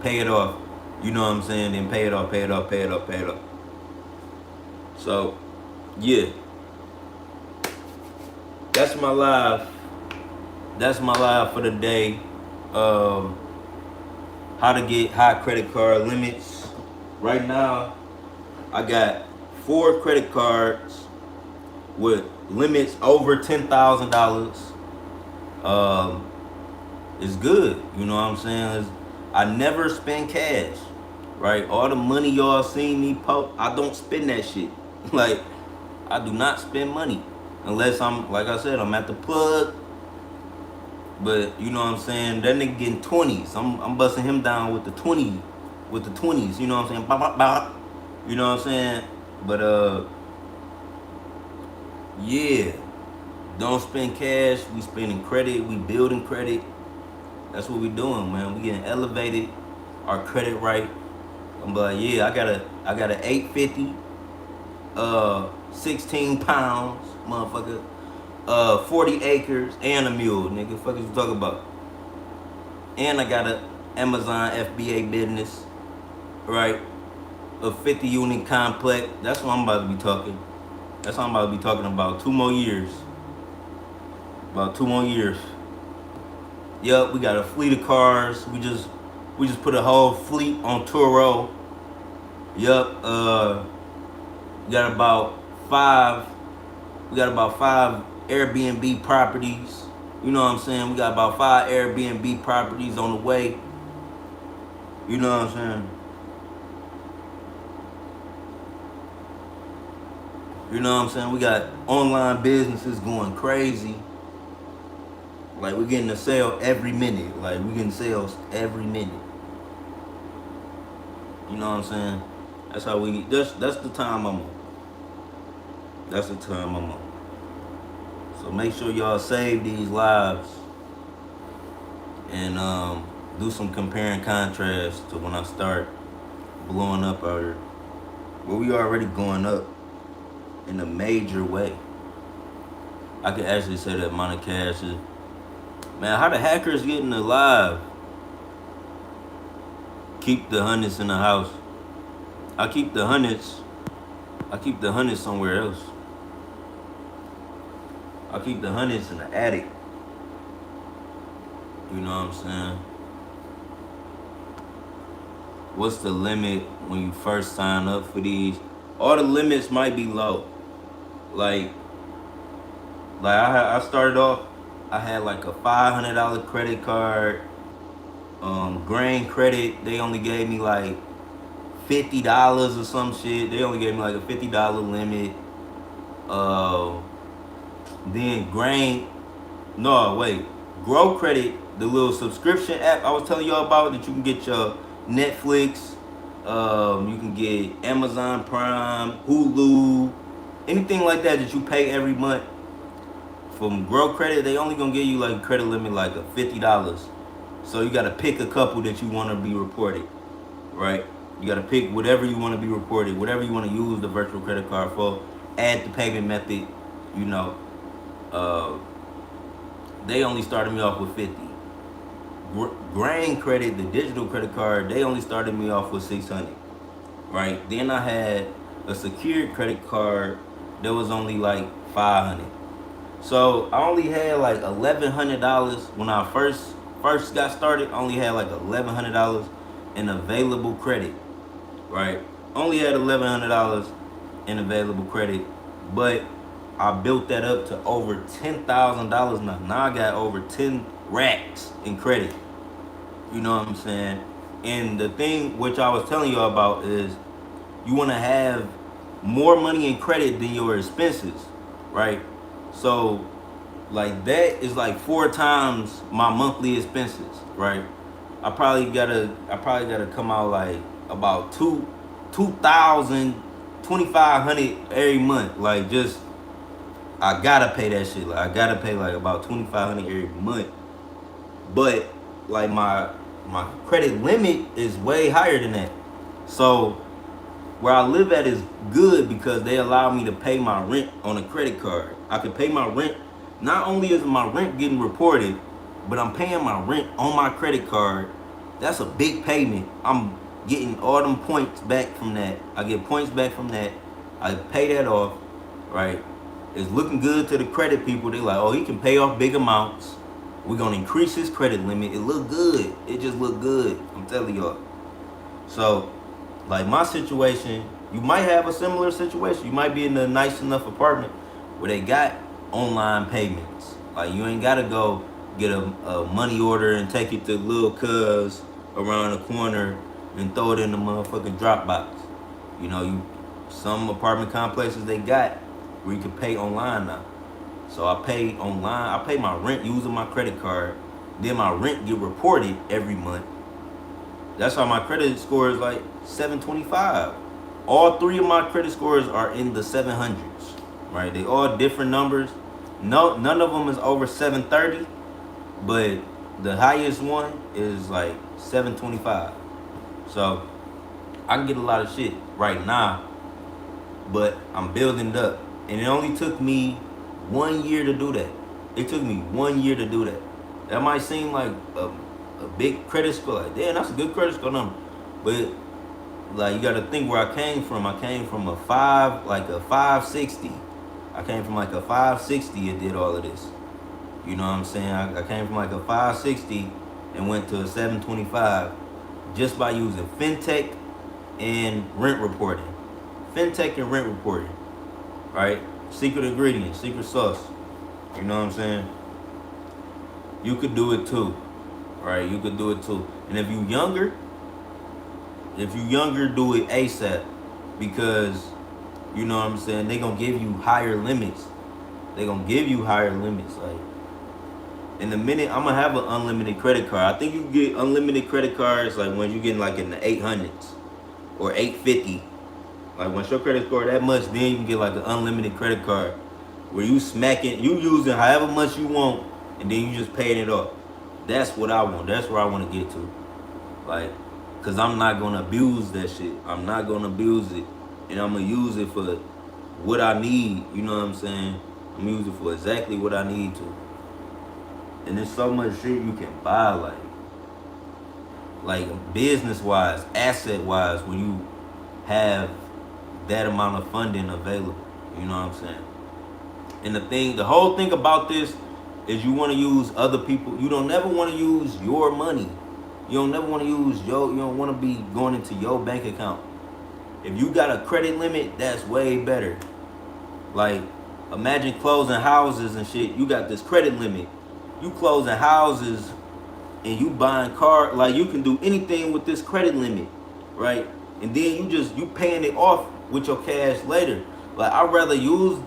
pay it off. You know what I'm saying? Then pay it off, pay it off, pay it off, pay it off. So, yeah. That's my live. That's my live for the day. How to get high credit card limits. Right now, I got 4 credit cards with limits over $10,000. It's good. You know what I'm saying? I never spend cash. Right? All the money y'all seen me post, I don't spend that shit. Like, I do not spend money. Unless I'm, like I said, I'm at the plug. But, you know what I'm saying? That nigga getting 20s. I'm busting him down with the 20s. You know what I'm saying? Bop, bop, bop. You know what I'm saying? But, yeah. Don't spend cash. We spending credit. We building credit. That's what we doing, man. We getting elevated. Our credit right. I'm like, yeah, I got a 850. 16 pounds, motherfucker. 40 acres and a mule, nigga. Fuck is you talking about? And I got a Amazon FBA business, right? A 50 unit complex. That's what I'm about to be talking. That's what I'm about to be talking about. 2 more years. About 2 more years. Yup, we got a fleet of cars. We just put a whole fleet on Turo. Yup, we got about 5 Airbnb properties. You know what I'm saying? We got about 5 Airbnb properties on the way. You know what I'm saying? You know what I'm saying? We got online businesses going crazy. Like, we're getting a sale every minute. Like, we're getting sales every minute. You know what I'm saying? That's how that's the time I'm on. That's the time I'm on. So make sure y'all save these lives and do some compare and contrast to when I start blowing up out here. Well, we already going up in a major way. I could actually say that amount of cash is, man, how the hackers getting alive? Keep the hundreds in the house. I keep the hundreds somewhere else. I keep the hundreds in the attic. You know what I'm saying? What's the limit when you first sign up for these? All the limits might be low. Like, I started off, I had like a $500 credit card. Grain credit, they only gave me like $50 or some shit. They only gave me like a $50 limit. Then grain, no wait, Grow Credit, the little subscription app I was telling y'all about, that you can get your Netflix, you can get Amazon Prime, Hulu, anything like that that you pay every month. From Grow Credit, they only gonna give you like a credit limit like a $50. So you gotta pick a couple that you wanna be reported, right? You gotta pick whatever you wanna be reported, whatever you wanna use the virtual credit card for. Add the payment method, you know. They only started me off with 50. Grain Credit, the digital credit card, they only started me off with 600, right? Then I had a secured credit card that was only like 500. So I only had like $1,100 when I first got started. I only had like $1,100 in available credit, right? Only had $1,100 in available credit, but I built that up to over $10,000 now. Now I got over 10 racks in credit. You know what I'm saying? And the thing which I was telling you about is you want to have more money in credit than your expenses, right? So like that is like 4 times my monthly expenses, right? I probably gotta come out like about 2,000, 2,500 every month. Like, just I gotta pay that shit. Like, I gotta pay like about 2,500 every month. But like my credit limit is way higher than that. So where I live at is good because they allow me to pay my rent on a credit card. I can pay my rent. Not only is my rent getting reported, but I'm paying my rent on my credit card. That's a big payment. I'm getting all them points back from that. I get points back from that. I pay that off, right? It's looking good to the credit people. They're like, oh, he can pay off big amounts. We're going to increase his credit limit. It look good. It just look good. I'm telling y'all. So, like my situation, you might have a similar situation. You might be in a nice enough apartment where they got online payments. Like, you ain't got to go get a money order and take it to little cuz around the corner and throw it in the motherfucking Dropbox. You know, some apartment complexes they got where you can pay online now. So I pay online. I pay my rent using my credit card. Then my rent get reported every month. That's why my credit score is like 725. All 3 of my credit scores are in the 700s, right? They all different numbers. No, none of them is over 730, but the highest one is like 725. So I can get a lot of shit right now, but I'm building it up. And it only took me 1 year to do that. It took me 1 year to do that. That might seem like a big credit score. Like, damn, that's a good credit score number. But like, you gotta think where I came from. I came from a 560. I came from like a 560 and did all of this. You know what I'm saying? I came from like a 560 and went to a 725 just by using fintech and rent reporting. Fintech and rent reporting, right? Secret ingredient, secret sauce. You know what I'm saying? You could do it too, right? You could do it too. And if you younger, do it ASAP, because you know what I'm saying, they gonna give you higher limits. They gonna give you higher limits. Like, in a minute, I'm gonna have an unlimited credit card. I think you can get unlimited credit cards like when you get like in the 800s or 850. Like, once your credit score that much, then you can get like an unlimited credit card where you using however much you want, and then you just paying it off. That's what I want. That's where I want to get to. Like, cause I'm not gonna abuse that shit. I'm not gonna abuse it, and I'm gonna use it for what I need. You know what I'm saying? I'm gonna use it for exactly what I need to. And there's so much shit you can buy, like business wise, asset wise, when you have that amount of funding available. You know what I'm saying? And the whole thing about this is you want to use other people. You don't never want to use your money. You don't never want to use your. You don't want to be going into your bank account. If you got a credit limit, that's way better. Like, imagine closing houses and shit. You got this credit limit. You closing houses and you buying car. Like, you can do anything with this credit limit, right? And then you paying it off with your cash later. Like, I'd rather use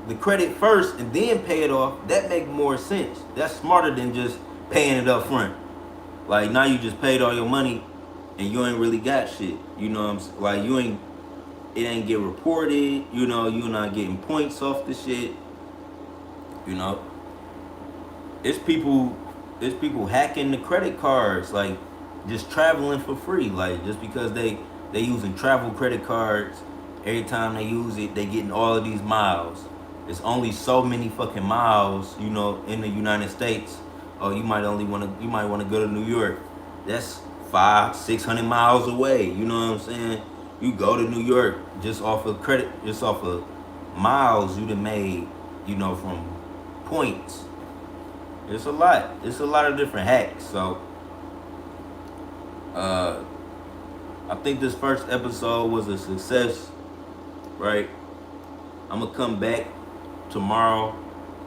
the credit first and then pay it off. That make more sense. That's smarter than just paying it up front. Like, now you just paid all your money and you ain't really got shit. You know what I'm saying? Like, it ain't get reported. You know, you're not getting points off the shit. You know, it's people hacking the credit cards, like just traveling for free, like just because they using travel credit cards. Every time they use it, they getting all of these miles. It's only so many fucking miles, you know, in the United States. Oh, you might want to go to New York. That's 500-600 miles away. You know what I'm saying? You go to New York just off of credit, just off of miles you done made, you know, from points. It's a lot. It's a lot of different hacks. So, I think this first episode was a success, right? I'm gonna come back tomorrow.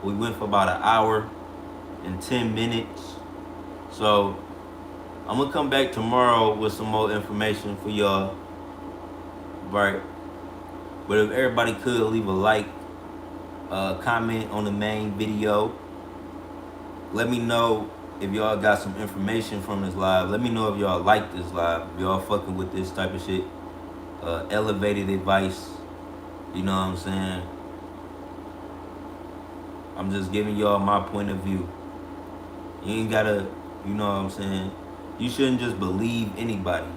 We went for about an hour and 10 minutes. So, I'm gonna come back tomorrow with some more information for y'all, right? But if everybody could leave a like, comment on the main video. Let me know if y'all got some information from this live. Let me know if y'all like this live. If y'all fucking with this type of shit. Elevated advice. You know what I'm saying? I'm just giving y'all my point of view. You ain't gotta, you know what I'm saying? You shouldn't just believe anybody.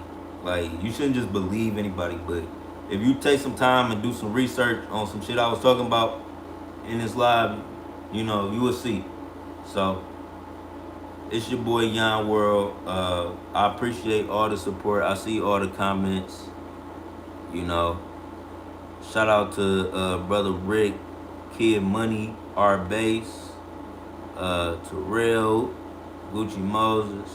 Like, you shouldn't just believe anybody. But if you take some time and do some research on some shit I was talking about in this live, you know, you will see. So, it's your boy Yon World. I appreciate all the support. I see all the comments. You know, shout out to brother Rick, Kid Money, R Bass, Terrell, Gucci Moses,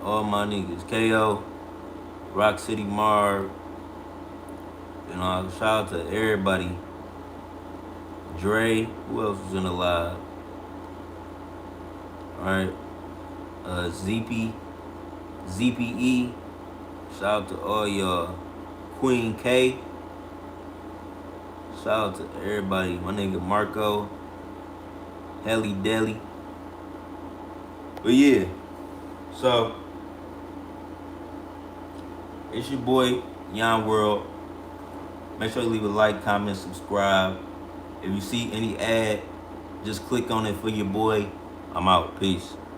all my niggas, KO, Rock City Marv. You know, shout out to everybody. Dre, who else was in the live? Alright, ZPE, shout out to all y'all. Queen K, shout out to everybody. My nigga Marco, Helly Deli. But yeah, so it's your boy Yon World. Make sure you leave a like, comment, subscribe. If you see any ad, just click on it for your boy. I'm out. Peace.